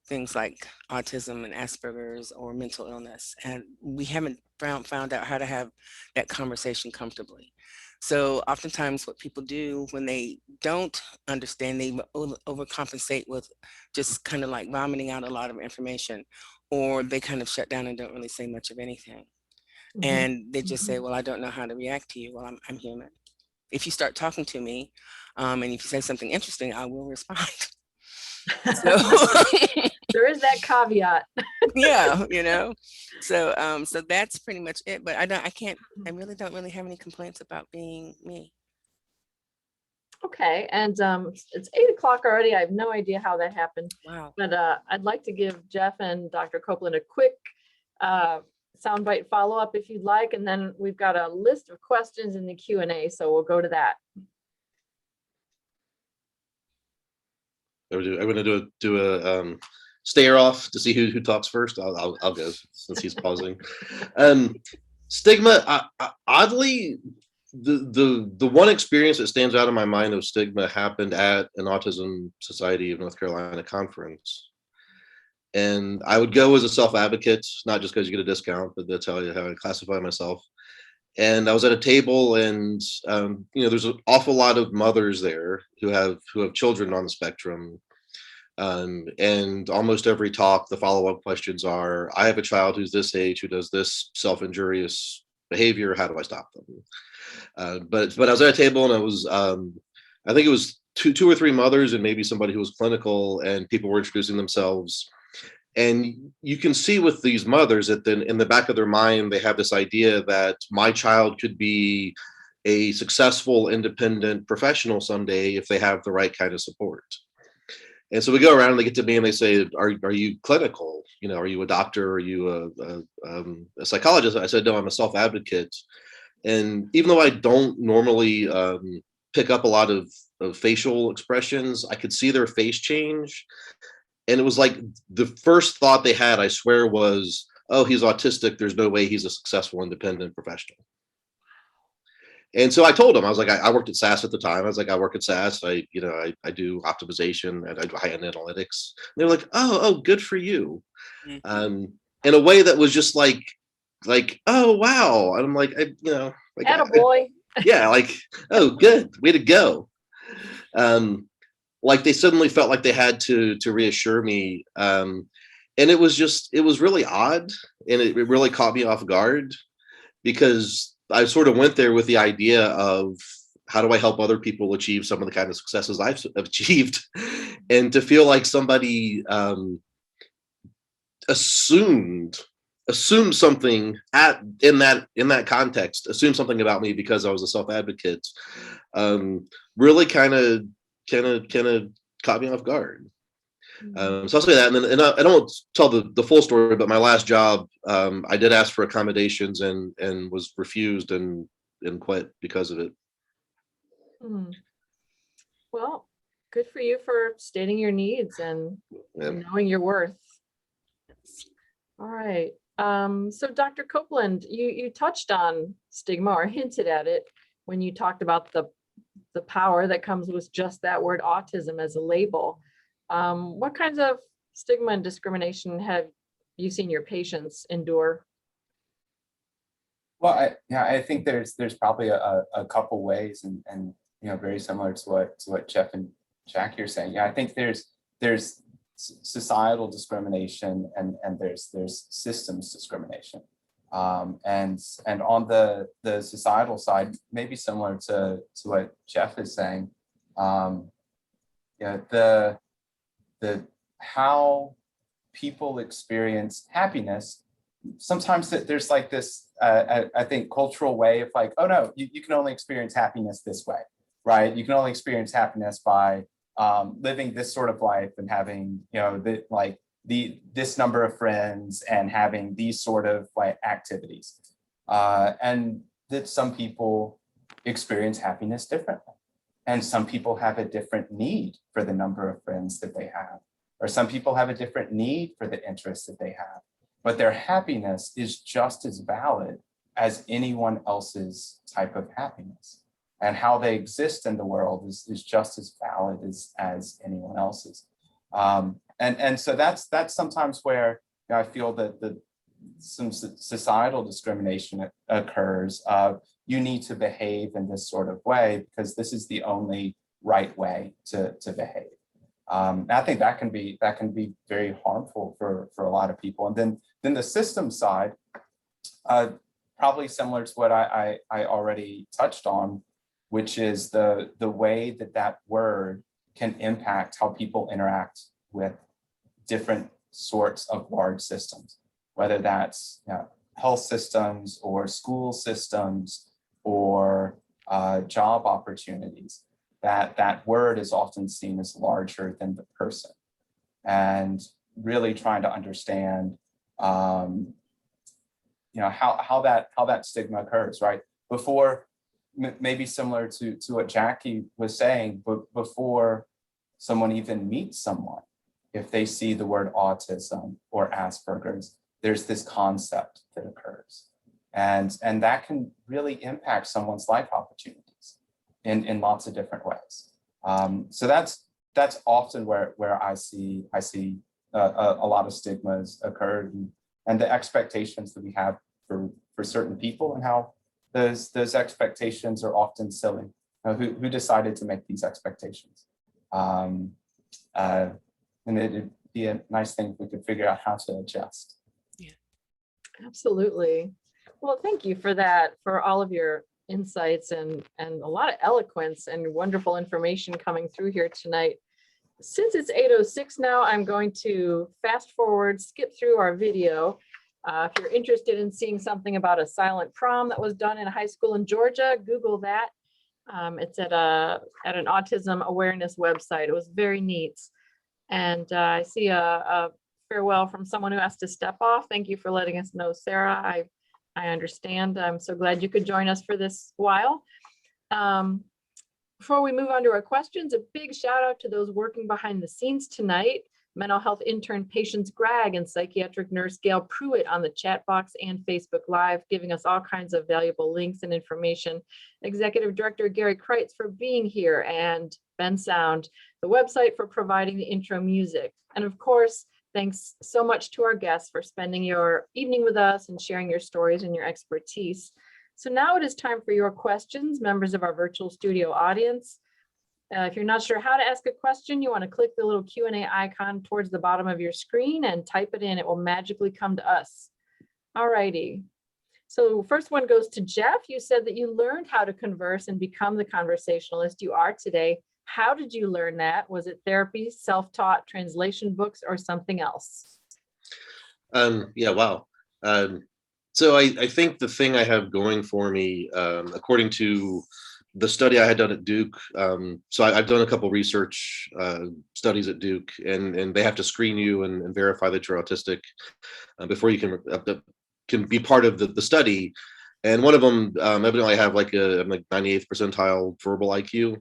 things like autism and Asperger's or mental illness, and we haven't found out how to have that conversation comfortably. So oftentimes what people do when they don't understand, they overcompensate with just kind of like vomiting out a lot of information, or they kind of shut down and don't really say much of anything. And they just say, well, I don't know how to react to you. Well, I'm human. If you start talking to me, and if you say something interesting, I will respond. So There is that caveat. Yeah, so so that's pretty much it, but I really don't really have any complaints about being me. Okay, and it's 8 o'clock already. I have no idea how that happened, Wow. but I'd like to give Jeff and Dr. Copeland a quick soundbite follow-up if you'd like, and then we've got a list of questions in the Q&A, so we'll go to that. I'm gonna do a stare off to see who talks first. I'll go since he's pausing. Stigma, oddly, the one experience that stands out in my mind of stigma happened at an Autism Society of North Carolina conference. And I would go as a self-advocate, not just because you get a discount, but that's how I classify myself. And I was at a table, and there's an awful lot of mothers there who have children on the spectrum. And almost every talk, the follow-up questions are, I have a child who's this age who does this self-injurious behavior. How do I stop them? But I was at a table, and I was I think it was two or three mothers and maybe somebody who was clinical, and people were introducing themselves. And you can see with these mothers that then in the back of their mind, they have this idea that my child could be a successful, independent professional someday if they have the right kind of support. And so we go around and they get to me and they say, are you clinical? Are you a doctor? Are you a psychologist? I said, no, I'm a self-advocate. And even though I don't normally pick up a lot of facial expressions, I could see their face change. And it was like the first thought they had, I swear, was, oh, he's autistic. There's no way he's a successful, independent professional. And so I told him, I was like, I worked at SAS at the time. I was like, I work at SAS. I do optimization and I do high-end analytics. And they were like, oh, good for you. Mhm. In a way that was just like, oh, wow. And I'm like, Attaboy. yeah, like, oh, good, way to go. Like they suddenly felt like they had to reassure me. And it was really odd. And it really caught me off guard because I sort of went there with the idea of how do I help other people achieve some of the kind of successes I've achieved, and to feel like somebody assumed something in that context, assumed something about me because I was a self-advocate, really kind of caught me off guard. So I'll say that, and I don't tell the full story, but my last job, I did ask for accommodations and was refused and quit because of it. Well, good for you for stating your needs and knowing your worth. All right. So Dr. Copeland, you touched on stigma or hinted at it when you talked about the power that comes with just that word autism as a label. What kinds of stigma and discrimination have you seen your patients endure? Well, I think there's probably a couple ways, and very similar to what Jeff and Jackie are saying. Yeah, I think there's societal discrimination and there's systems discrimination. And on the societal side, maybe similar to what Jeff is saying, the how people experience happiness. Sometimes there's like this, I think, cultural way of like, oh no, you can only experience happiness this way, right? You can only experience happiness by living this sort of life and having, this number of friends and having these sort of like activities. And that some people experience happiness differently. And some people have a different need for the number of friends that they have, or some people have a different need for the interests that they have. But their happiness is just as valid as anyone else's type of happiness. And how they exist in the world is just as valid as anyone else's. And so that's sometimes where I feel that some societal discrimination occurs. You need to behave in this sort of way because this is the only right way to behave. I think that can be very harmful for a lot of people. And then the system side, probably similar to what I already touched on, which is the way that word can impact how people interact with different sorts of large systems, whether that's health systems or school systems or job opportunities. That word is often seen as larger than the person, and really trying to understand how that stigma occurs, right? Before, maybe similar to what Jackie was saying, but before someone even meets someone, if they see the word autism or Asperger's, there's this concept that occurs. And that can really impact someone's life opportunities in lots of different ways. So that's often where I see a lot of stigmas occur, and the expectations that we have for certain people, and how those expectations are often silly. Who decided to make these expectations? And it'd be a nice thing if we could figure out how to adjust. Yeah, absolutely. Well, thank you for that, for all of your insights and a lot of eloquence and wonderful information coming through here tonight. Since it's 8:06 now, I'm going to fast forward, skip through our video. If you're interested in seeing something about a silent prom that was done in a high school in Georgia, Google that. It's at an autism awareness website. It was very neat. And I see a farewell from someone who has to step off. Thank you for letting us know, Sarah. I understand. I'm so glad you could join us for this while. Before we move on to our questions, a big shout out to those working behind the scenes tonight. Mental health intern Patience Gragg and psychiatric nurse Gail Pruitt on the chat box and Facebook Live, giving us all kinds of valuable links and information. Executive Director Gary Kreitz for being here, and Ben Sound, the website, for providing the intro music. And of course, thanks so much to our guests for spending your evening with us and sharing your stories and your expertise. So now it is time for your questions, members of our virtual studio audience. If you're not sure how to ask a question, you want to click the little Q&A icon towards the bottom of your screen and type it in. It will magically come to us. All righty. So first one goes to Jeff. You said that you learned how to converse and become the conversationalist you are today. How did you learn that? Was it therapy, self-taught, translation books, or something else? Yeah, wow. So I think the thing I have going for me, according to the study I had done at Duke, so I've done a couple research studies at Duke, and they have to screen you and verify that you're autistic before you can be part of the study. And one of them, evidently I have like 98th percentile verbal IQ.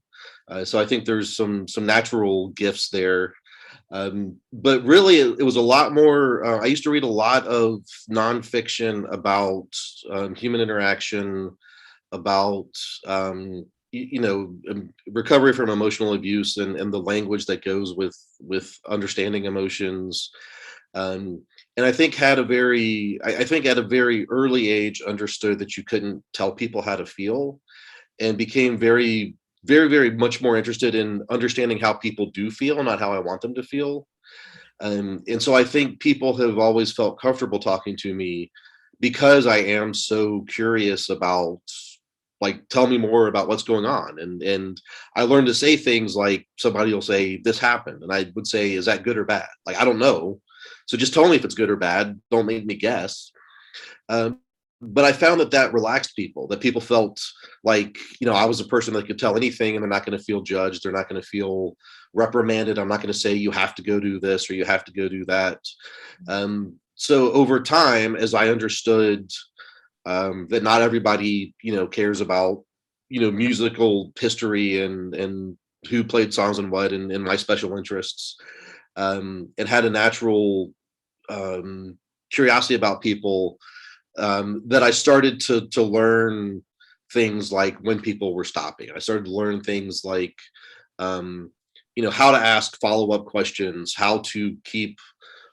So I think there's some natural gifts there. But really, it was a lot more. I used to read a lot of nonfiction about human interaction, about recovery from emotional abuse, and the language that goes with understanding emotions. And I think I think at a very early age understood that you couldn't tell people how to feel, and became very, very, very much more interested in understanding how people do feel, not how I want them to feel. And so I think people have always felt comfortable talking to me because I am so curious about, like, tell me more about what's going on. And I learned to say things like, somebody will say, this happened. And I would say, is that good or bad? Like, I don't know. So just tell me if it's good or bad. Don't make me guess. But I found that relaxed people, that people felt like, I was a person that could tell anything and they're not going to feel judged. They're not going to feel reprimanded. I'm not going to say you have to go do this or you have to go do that. So over time, as I understood that not everybody, cares about, musical history and who played songs and what, and my special interests, and had a natural curiosity about people, that I started to learn things like when people were stopping. I started to learn things like, how to ask follow-up questions, how to keep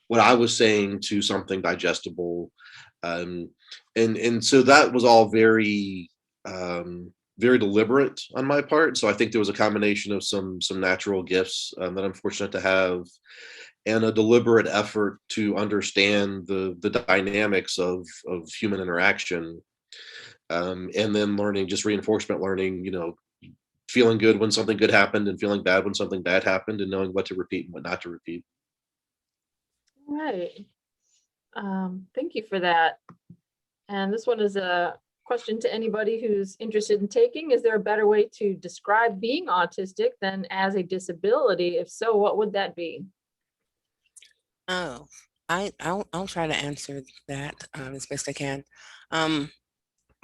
what I was saying to something digestible. And so that was all very, very deliberate on my part. So I think there was a combination of some natural gifts that I'm fortunate to have, and a deliberate effort to understand the dynamics of human interaction, and then learning, just reinforcement learning, feeling good when something good happened and feeling bad when something bad happened, and knowing what to repeat and what not to repeat. All right. Thank you for that. And this one is a question to anybody who's interested in taking. Is there a better way to describe being autistic than as a disability? If so, what would that be? Oh, I'll try to answer that as best I can. Um,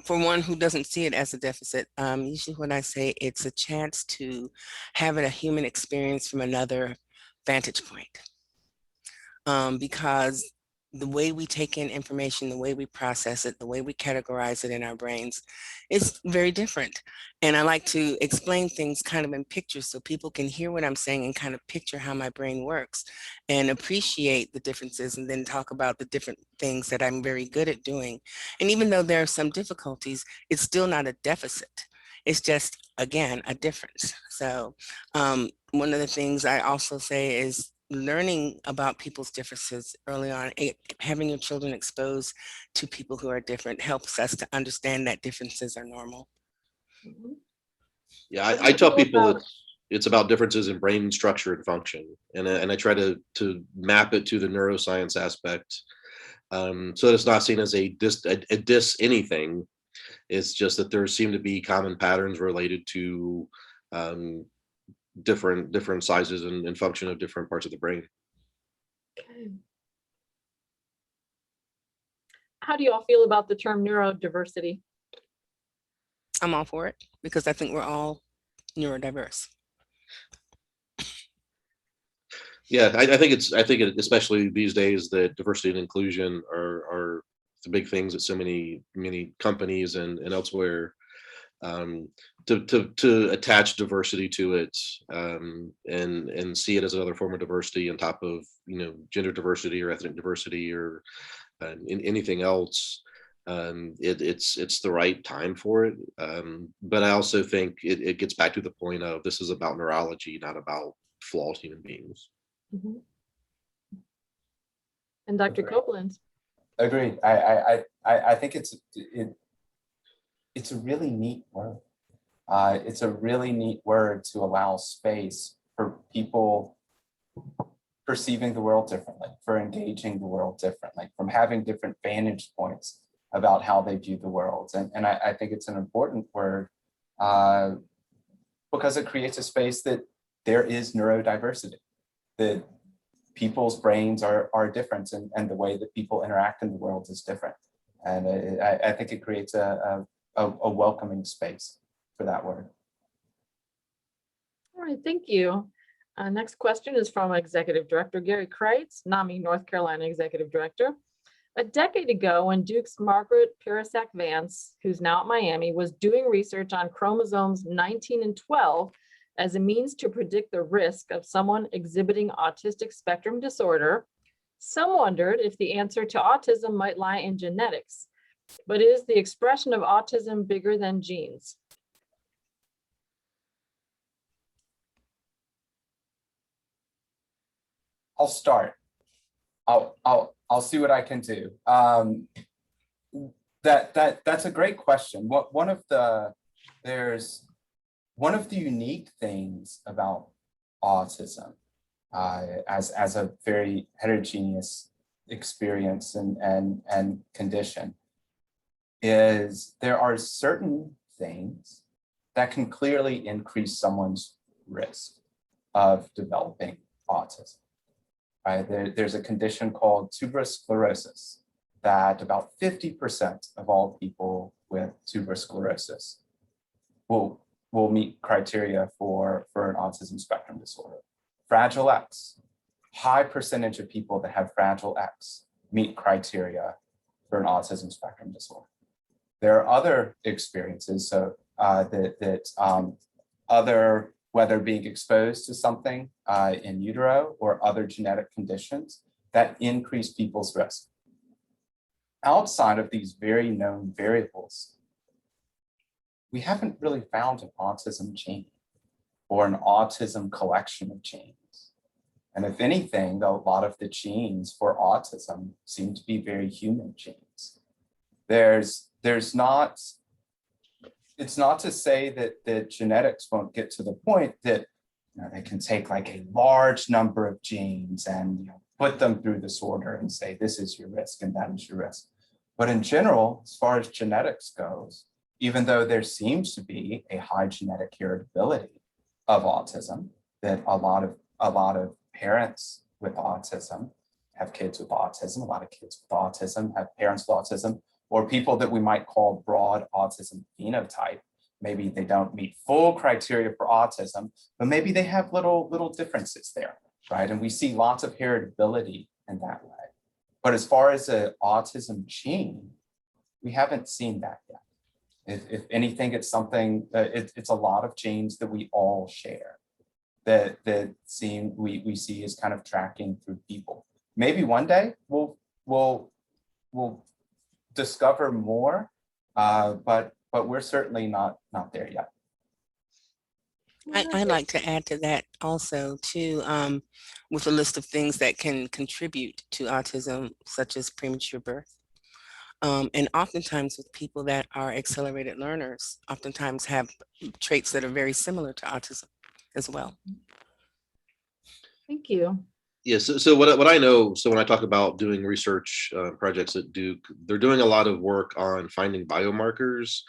for one who doesn't see it as a deficit, usually when I say it's a chance to have a human experience from another vantage point. Because the way we take in information, the way we process it, the way we categorize it in our brains is very different. And I like to explain things kind of in pictures so people can hear what I'm saying and kind of picture how my brain works and appreciate the differences, and then talk about the different things that I'm very good at doing. And even though there are some difficulties, it's still not a deficit. It's just, again, a difference. So one of the things I also say is learning about people's differences early on, having your children exposed to people who are different helps us to understand that differences are normal. Mhm. Yeah, How do I you tell feel people about- it's about differences in brain structure and function, and I try to map it to the neuroscience aspect, so that it's not seen as a dis anything. It's just that there seem to be common patterns related to um, different sizes and function of different parts of the brain. Okay. How do you all feel about the term neurodiversity? I'm all for it because I think we're all neurodiverse. Yeah, I think especially these days that diversity and inclusion are the big things that so many companies and elsewhere, um, to attach diversity to it, and see it as another form of diversity on top of gender diversity or ethnic diversity or in anything else. It's the right time for it, but I also think it gets back to the point of this is about neurology, not about flawed human beings. Mhm. And Dr. Agreed. Copeland. Agreed. I think it's a really neat word. It's a really neat word to allow space for people perceiving the world differently, for engaging the world differently, from having different vantage points about how they view the world. And I think it's an important word because it creates a space that there is neurodiversity, that people's brains are different, and the way that people interact in the world is different. And I think it creates a welcoming space for that word. All right, thank you. Next question is from Executive Director Gary Kreitz, NAMI North Carolina Executive Director. A decade ago, when Duke's Margaret Pirasak Vance, who's now at Miami, was doing research on chromosomes 19 and 12 as a means to predict the risk of someone exhibiting autistic spectrum disorder, some wondered if the answer to autism might lie in genetics. But is the expression of autism bigger than genes? I'll start. I'll see what I can do. That's a great question. One of the unique things about autism as a very heterogeneous experience and condition is there are certain things that can clearly increase someone's risk of developing autism. Right? There's a condition called tuberous sclerosis that about 50% of all people with tuberous sclerosis will meet criteria for an autism spectrum disorder. Fragile X, high percentage of people that have Fragile X meet criteria for an autism spectrum disorder. There are other experiences, so other, whether being exposed to something in utero or other genetic conditions that increase people's risk. Outside of these very known variables, we haven't really found an autism gene or an autism collection of genes. And if anything, a lot of the genes for autism seem to be very human genes. It's not to say that genetics won't get to the point that they can take like a large number of genes and put them through this order and say, this is your risk and that is your risk. But in general, as far as genetics goes, even though there seems to be a high genetic heritability of autism, that a lot of parents with autism have kids with autism, a lot of kids with autism have parents with autism, or people that we might call broad autism phenotype. Maybe they don't meet full criteria for autism, but maybe they have little differences there, right? And we see lots of heritability in that way. But as far as an autism gene, we haven't seen that yet. If anything, it's something that it's a lot of genes that we all share that we see as kind of tracking through people. Maybe one day we'll discover more, but we're certainly not there yet. I'd like to add to that also too, with a list of things that can contribute to autism, such as premature birth. And oftentimes with people that are accelerated learners, oftentimes have traits that are very similar to autism as well. Thank you. Yeah, so what I know, so when I talk about doing research projects at Duke, they're doing a lot of work on finding biomarkers,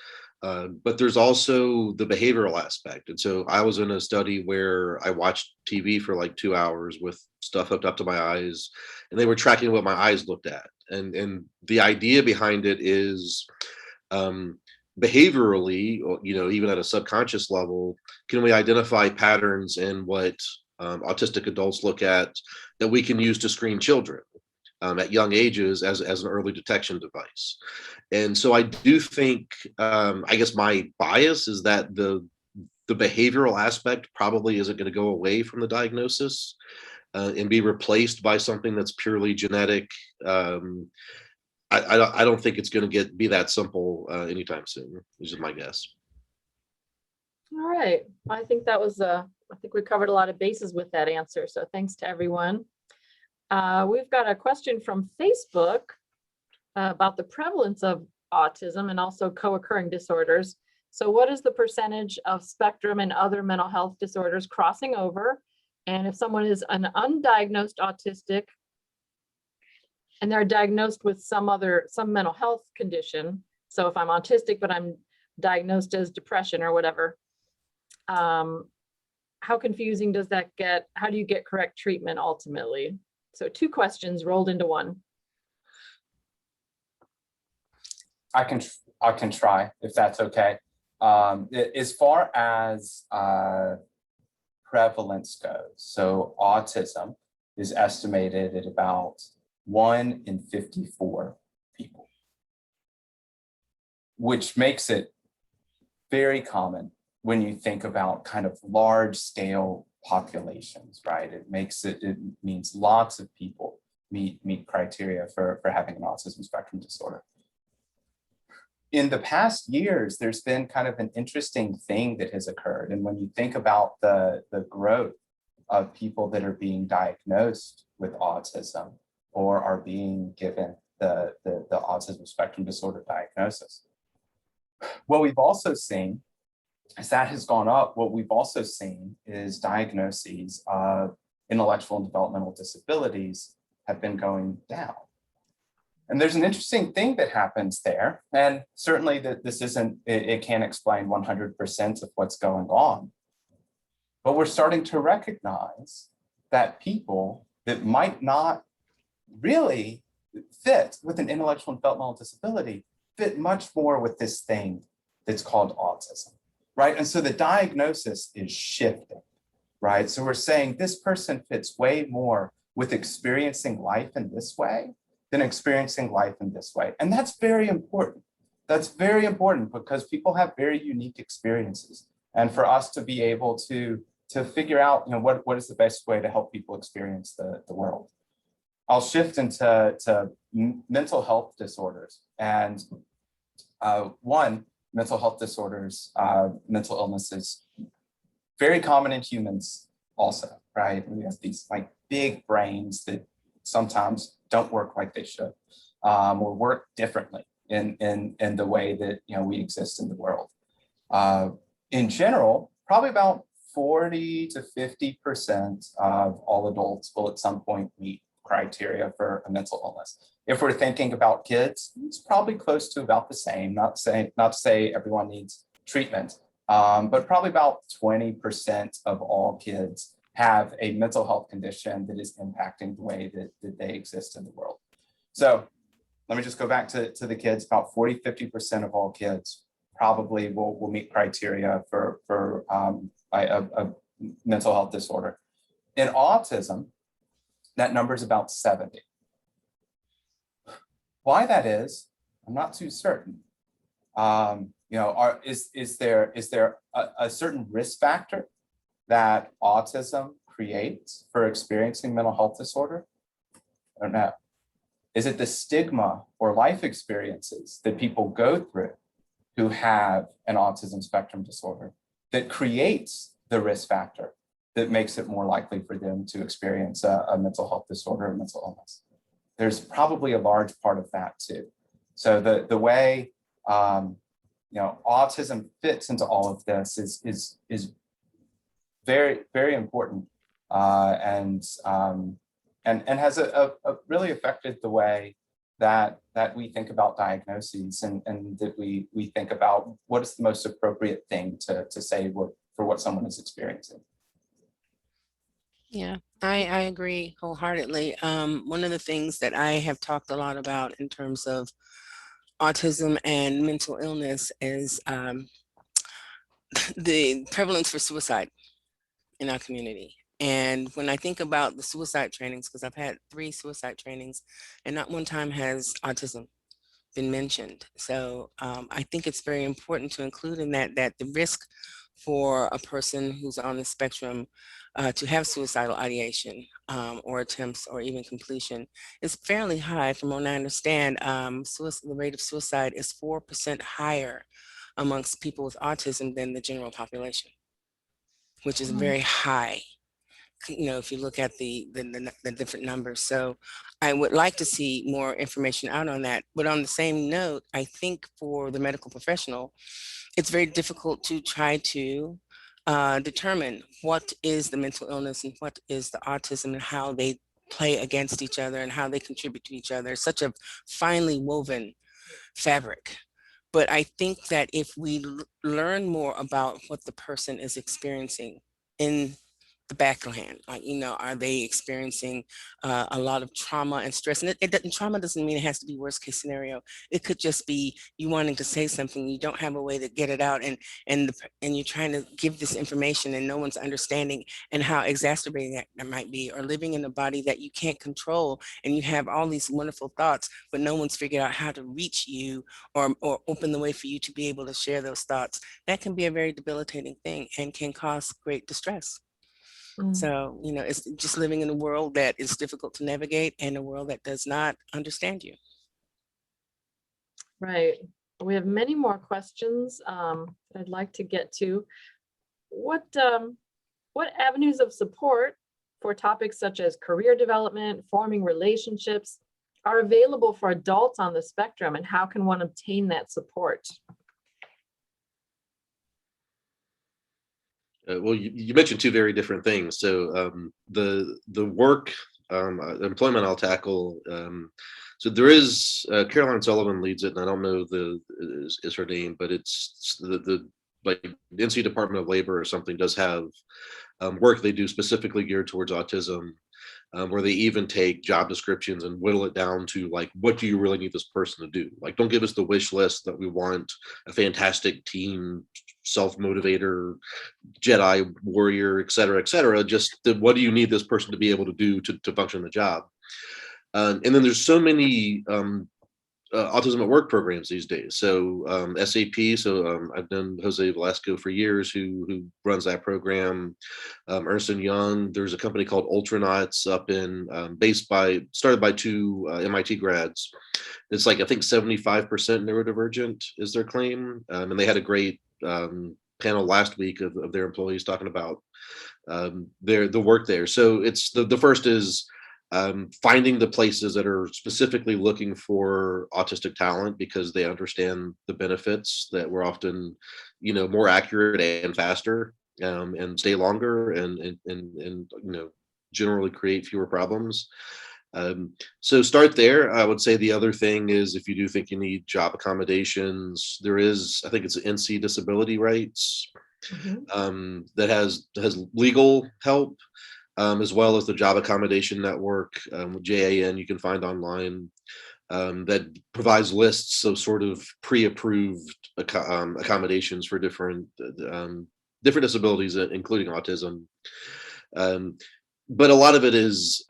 but there's also the behavioral aspect. And so I was in a study where I watched TV for like 2 hours with stuff hooked up to my eyes, and they were tracking what my eyes looked at. And the idea behind it is behaviorally, even at a subconscious level, can we identify patterns in what autistic adults look at that we can use to screen children at young ages as an early detection device. And so I do think, I guess my bias is that the behavioral aspect probably isn't going to go away from the diagnosis and be replaced by something that's purely genetic. I don't think it's going to be that simple anytime soon. This is my guess. All right. I think that was I think we covered a lot of bases with that answer. So thanks to everyone. We've got a question from Facebook about the prevalence of autism and also co-occurring disorders. So what is the percentage of spectrum and other mental health disorders crossing over? And if someone is an undiagnosed autistic and they're diagnosed with some mental health condition, so if I'm autistic, but I'm diagnosed as depression or whatever, how confusing does that get? How do you get correct treatment ultimately? So 2 questions rolled into one. I can try if that's okay. As far as prevalence goes, so autism is estimated at about 1 in 54 people, which makes it very common when you think about kind of large scale populations, right? It means lots of people meet criteria for having an autism spectrum disorder. In the past years, there's been kind of an interesting thing that has occurred. And when you think about the growth of people that are being diagnosed with autism or are being given the autism spectrum disorder diagnosis, what we've also seen as that has gone up, what we've also seen is diagnoses of intellectual and developmental disabilities have been going down. And there's an interesting thing that happens there. And certainly that this isn't, it can't explain 100% of what's going on. But we're starting to recognize that people that might not really fit with an intellectual and developmental disability fit much more with this thing that's called autism. Right. And so the diagnosis is shifting, right? So we're saying this person fits way more with experiencing life in this way than experiencing life in this way. And that's very important. That's very important because people have very unique experiences. And for us to be able to figure out, what is the best way to help people experience the world. I'll shift into mental health disorders. And mental health disorders, mental illnesses, very common in humans also, right? We have these like big brains that sometimes don't work like they should, or work differently in the way that we exist in the world. In general, probably about 40 to 50% of all adults will at some point meet criteria for a mental illness. If we're thinking about kids, it's probably close to about the same. Not to say everyone needs treatment, but probably about 20% of all kids have a mental health condition that is impacting the way that they exist in the world. So let me just go back to the kids. About 40–50% of all kids probably will meet criteria for a mental health disorder. In autism, that number is about 70. Why that is, I'm not too certain. Is there a certain risk factor that autism creates for experiencing mental health disorder? I don't know. Is it the stigma or life experiences that people go through who have an autism spectrum disorder that creates the risk factor that makes it more likely for them to experience a mental health disorder or mental illness? There's probably a large part of that too. So the way autism fits into all of this is very, very important, and has really affected the way that we think about diagnoses, and that we think about what is the most appropriate thing to say for what someone is experiencing. Yeah, I agree wholeheartedly. One of the things that I have talked a lot about in terms of autism and mental illness is the prevalence for suicide in our community. And when I think about the suicide trainings, because I've had 3 suicide trainings, and not one time has autism been mentioned. So I think it's very important to include in that the risk for a person who's on the spectrum to have suicidal ideation or attempts or even completion is fairly high. From what I understand, the rate of suicide is 4% higher amongst people with autism than the general population, which is very high, if you look at the different numbers. So I would like to see more information out on that. But on the same note, I think for the medical professional, it's very difficult to try to determine what is the mental illness and what is the autism, and how they play against each other and how they contribute to each other. It's such a finely woven fabric. But I think that if we learn more about what the person is experiencing in the background, are they experiencing a lot of trauma and stress? And trauma doesn't mean it has to be worst case scenario. It could just be you wanting to say something, you don't have a way to get it out, and you're trying to give this information and no one's understanding, and how exacerbating that might be, or living in a body that you can't control, and you have all these wonderful thoughts, but no one's figured out how to reach you or open the way for you to be able to share those thoughts. That can be a very debilitating thing and can cause great distress. So, it's just living in a world that is difficult to navigate, and a world that does not understand you. Right. We have many more questions I'd like to get to. What avenues of support for topics such as career development, forming relationships, are available for adults on the spectrum, and how can one obtain that support? Well, you mentioned 2 very different things. So the work employment I'll tackle. So there is Caroline Sullivan leads it, and I don't know is her name, but it's the NC Department of Labor or something does have work they do specifically geared towards autism, where they even take job descriptions and whittle it down to what do you really need this person to do? Don't give us the wish list that we want a fantastic team, self-motivator, Jedi warrior, et cetera, just what do you need this person to be able to do to function the job? And then there's so many autism at work programs these days. So SAP, I've known Jose Velasco for years, who runs that program. Ernst & Young, there's a company called Ultranauts up in, started by 2 MIT grads. It's I think 75% neurodivergent is their claim. And they had a great panel last week of their employees talking about the work there. So it's the first is finding the places that are specifically looking for autistic talent, because they understand the benefits, that we're often, more accurate and faster, and stay longer, and generally create fewer problems. So start there. I would say the other thing is if you do think you need job accommodations, there is, I think it's NC Disability Rights Mhm. that has legal help, as well as the Job Accommodation Network, JAN, you can find online, that provides lists of sort of pre-approved accommodations for different disabilities, including autism. Um, but a lot of it is,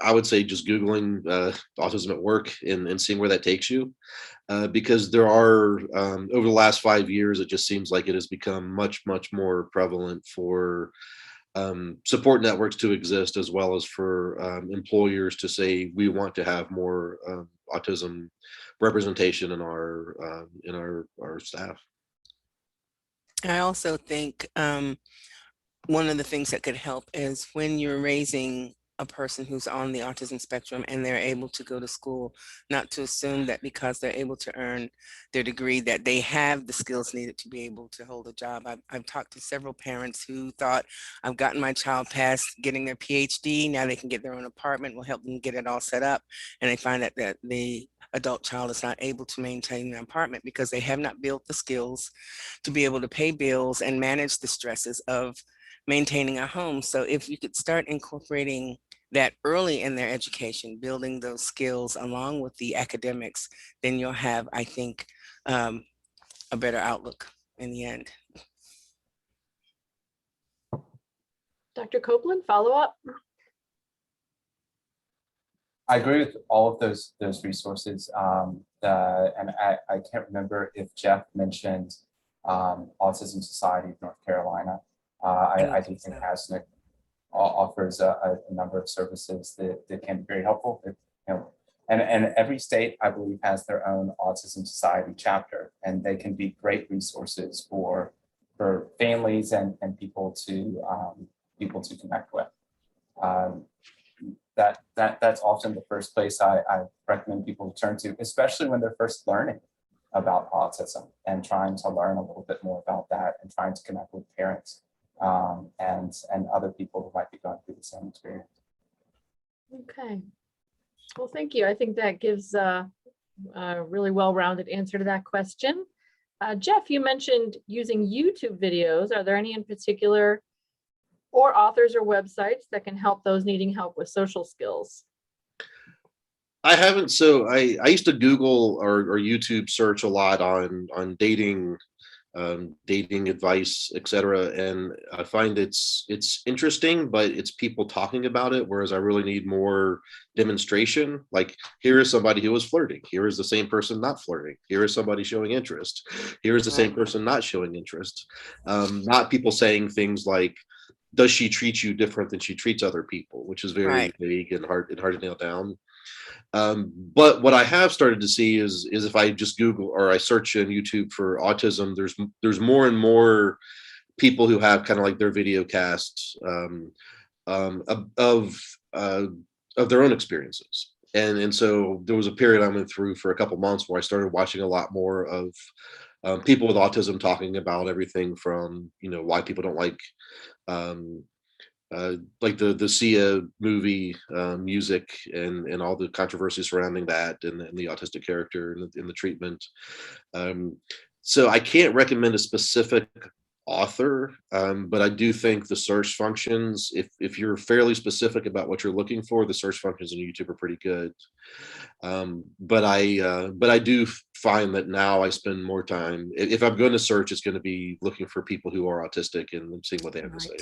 I would say, just Googling autism at work and seeing where that takes you. Because there are, over the last 5 years, it just seems like it has become much, much more prevalent for support networks to exist, as well as for employers to say we want to have more autism representation in our staff. I also think one of the things that could help is when you're raising a person who's on the autism spectrum and they're able to go to school, not to assume that because they're able to earn their degree that they have the skills needed to be able to hold a job. I've talked to several parents who thought, I've gotten my child past getting their PhD, now they can get their own apartment, we'll help them get it all set up. And they find that the adult child is not able to maintain their apartment because they have not built the skills to be able to pay bills and manage the stresses of maintaining a home. So if you could start incorporating that early in their education, building those skills along with the academics, then you'll have, I think, a better outlook in the end. Dr. Copeland, follow up? I agree with all of those resources. And I can't remember if Jeff mentioned Autism Society of North Carolina. I do think HASNIC offers a number of services that can be very helpful. And every state, I believe, has their own Autism Society chapter, and they can be great resources for families and people to connect with. That's often the first place I recommend people turn to, especially when they're first learning about autism and trying to learn a little bit more about that and trying to connect with parents and other people who might be going through the same experience. Okay. Well, thank you. I think that gives a really well-rounded answer to that question. Jeff, you mentioned using YouTube videos. Are there any in particular, or authors or websites that can help those needing help with social skills? I haven't. So I used to Google or YouTube search a lot on dating, dating advice, etc. And I find it's interesting, but it's people talking about it. Whereas I really need more demonstration. Like, here is somebody who was flirting. Here is the same person not flirting. Here is somebody showing interest. Here is the same person not showing interest. Not people saying things like, does she treat you different than she treats other people, which is very vague and hard to nail down. But what I have started to see is if I just Google or I search on YouTube for autism, there's more and more people who have kind of like their video casts of their own experiences. And so there was a period I went through for a couple months where I started watching a lot more of people with autism talking about everything from, why people don't like the Sia movie music and all the controversy surrounding that and the autistic character and the treatment. So I can't recommend a specific author, but I do think the search functions, if you're fairly specific about what you're looking for, the search functions in YouTube are pretty good. But I do find that now I spend more time, if I'm going to search, it's going to be looking for people who are autistic and seeing what they have to say.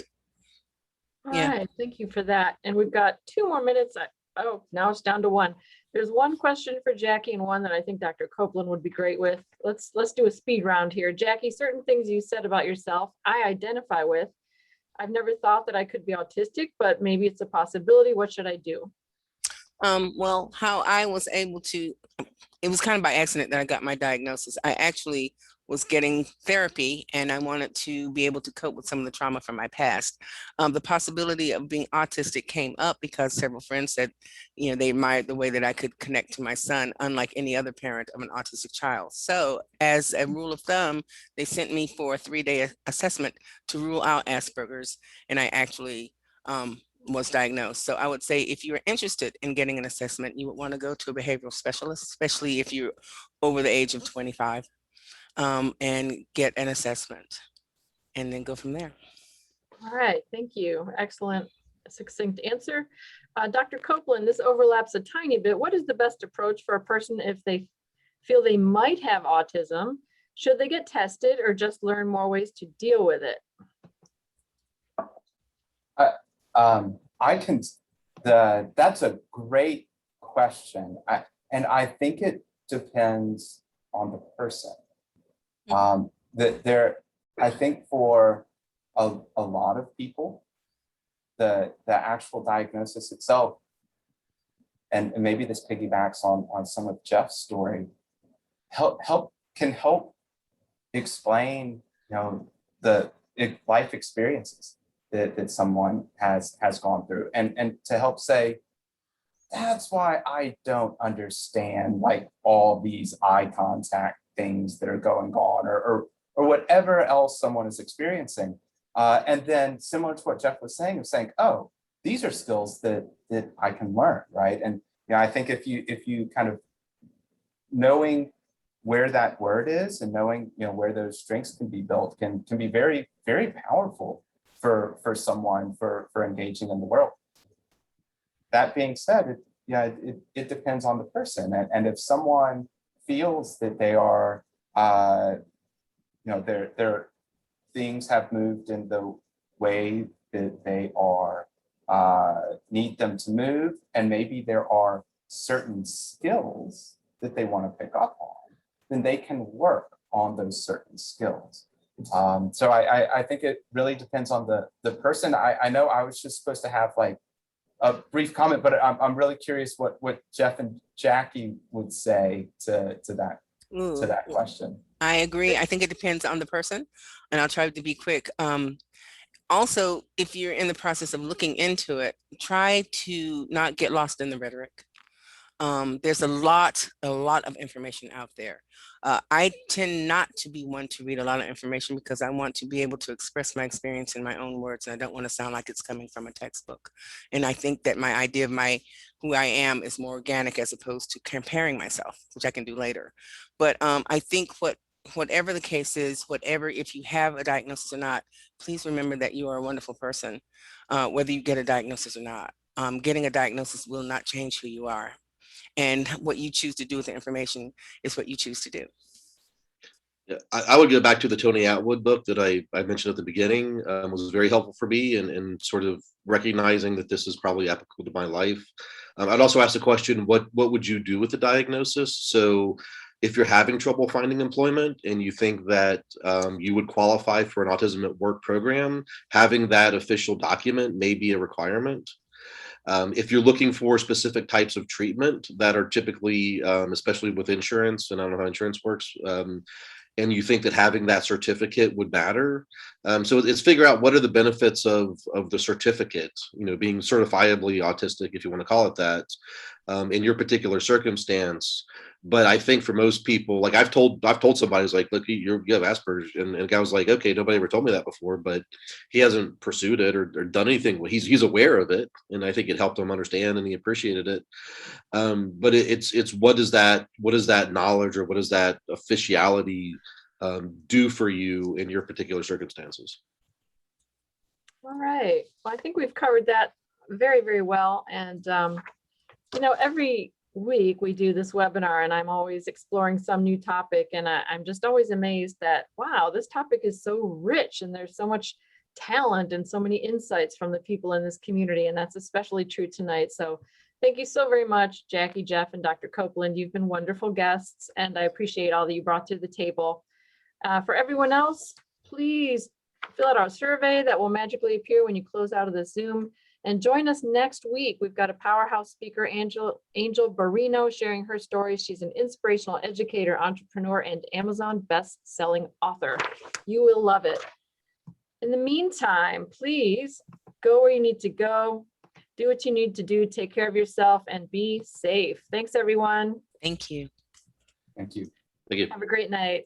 All right, thank you for that. And we've got 2 more minutes. Oh, now it's down to 1. There's one question for Jackie and one that I think Dr. Copeland would be great with. Let's do a speed round here. Jackie, certain things you said about yourself, I identify with. I've never thought that I could be autistic, but maybe it's a possibility. What should I do? Well, how I was able to, it was kind of by accident that I got my diagnosis. I actually was getting therapy and I wanted to be able to cope with some of the trauma from my past. The possibility of being autistic came up because several friends said, they admired the way that I could connect to my son, unlike any other parent of an autistic child. So as a rule of thumb, they sent me for a 3-day assessment to rule out Asperger's. And I actually was diagnosed. So I would say if you're interested in getting an assessment, you would want to go to a behavioral specialist, especially if you're over the age of 25, and get an assessment and then go from there. All right, thank you. Excellent, succinct answer. Dr. Copeland, this overlaps a tiny bit. What is the best approach for a person if they feel they might have autism? Should they get tested or just learn more ways to deal with it? That's a great question. And I think it depends on the person. I think for a lot of people, the actual diagnosis itself, and maybe this piggybacks on some of Jeff's story, can help explain, the life experiences that someone has gone through, and to help say, that's why I don't understand like all these eye contact things that are going on, or whatever else someone is experiencing. And then similar to what Jeff was saying, of saying, oh, these are skills that I can learn, right? And I think if you kind of knowing where that word is and knowing where those strengths can be built can be very, very powerful for someone for engaging in the world. That being said, it depends on the person, and if someone feels that they are their things have moved in the way that they are need them to move, and maybe there are certain skills that they want to pick up on, then they can work on those certain skills. So I think it really depends on the person. I know I was just supposed to have like a brief comment, but I'm really curious what Jeff and Jackie would say to that question. I agree. I think it depends on the person, and I'll try to be quick. Also, if you're in the process of looking into it, try to not get lost in the rhetoric. There's a lot of information out there. I tend not to be one to read a lot of information because I want to be able to express my experience in my own words, and I don't want to sound like it's coming from a textbook. And I think that my idea of who I am is more organic as opposed to comparing myself, which I can do later. But I think whatever the case is, if you have a diagnosis or not, please remember that you are a wonderful person, whether you get a diagnosis or not. Getting a diagnosis will not change who you are. And what you choose to do with the information is what you choose to do. Yeah, I would go back to the Tony Atwood book that I mentioned at the beginning. Was very helpful for me in sort of recognizing that this is probably applicable to my life. I'd also ask the question, what would you do with the diagnosis? So if you're having trouble finding employment and you think that you would qualify for an Autism at Work program, having that official document may be a requirement. If you're looking for specific types of treatment that are typically, especially with insurance, and I don't know how insurance works, and you think that having that certificate would matter. So it's figure out what are the benefits of the certificate, being certifiably autistic, if you want to call it that, in your particular circumstance. But I think for most people, like I've told somebody, who's like, look, you have Asperger's, and the guy was like, okay, nobody ever told me that before, but he hasn't pursued it or done anything. He's aware of it, and I think it helped him understand, and he appreciated it. But it's what does that knowledge, or what does that officiality do for you in your particular circumstances? All right. Well, I think we've covered that very, very well. And, every week we do this webinar, and I'm always exploring some new topic. And I'm just always amazed that, wow, this topic is so rich, and there's so much talent and so many insights from the people in this community. And that's especially true tonight. So thank you so very much, Jackie, Jeff, and Dr. Copeland. You've been wonderful guests, and I appreciate all that you brought to the table. For everyone else, please fill out our survey that will magically appear when you close out of the Zoom. And join us next week. We've got a powerhouse speaker, Angel Barino, sharing her story. She's an inspirational educator, entrepreneur, and Amazon best-selling author. You will love it. In the meantime, please go where you need to go, do what you need to do, take care of yourself, and be safe. Thanks, everyone. Thank you. Thank you. Thank you. Have a great night.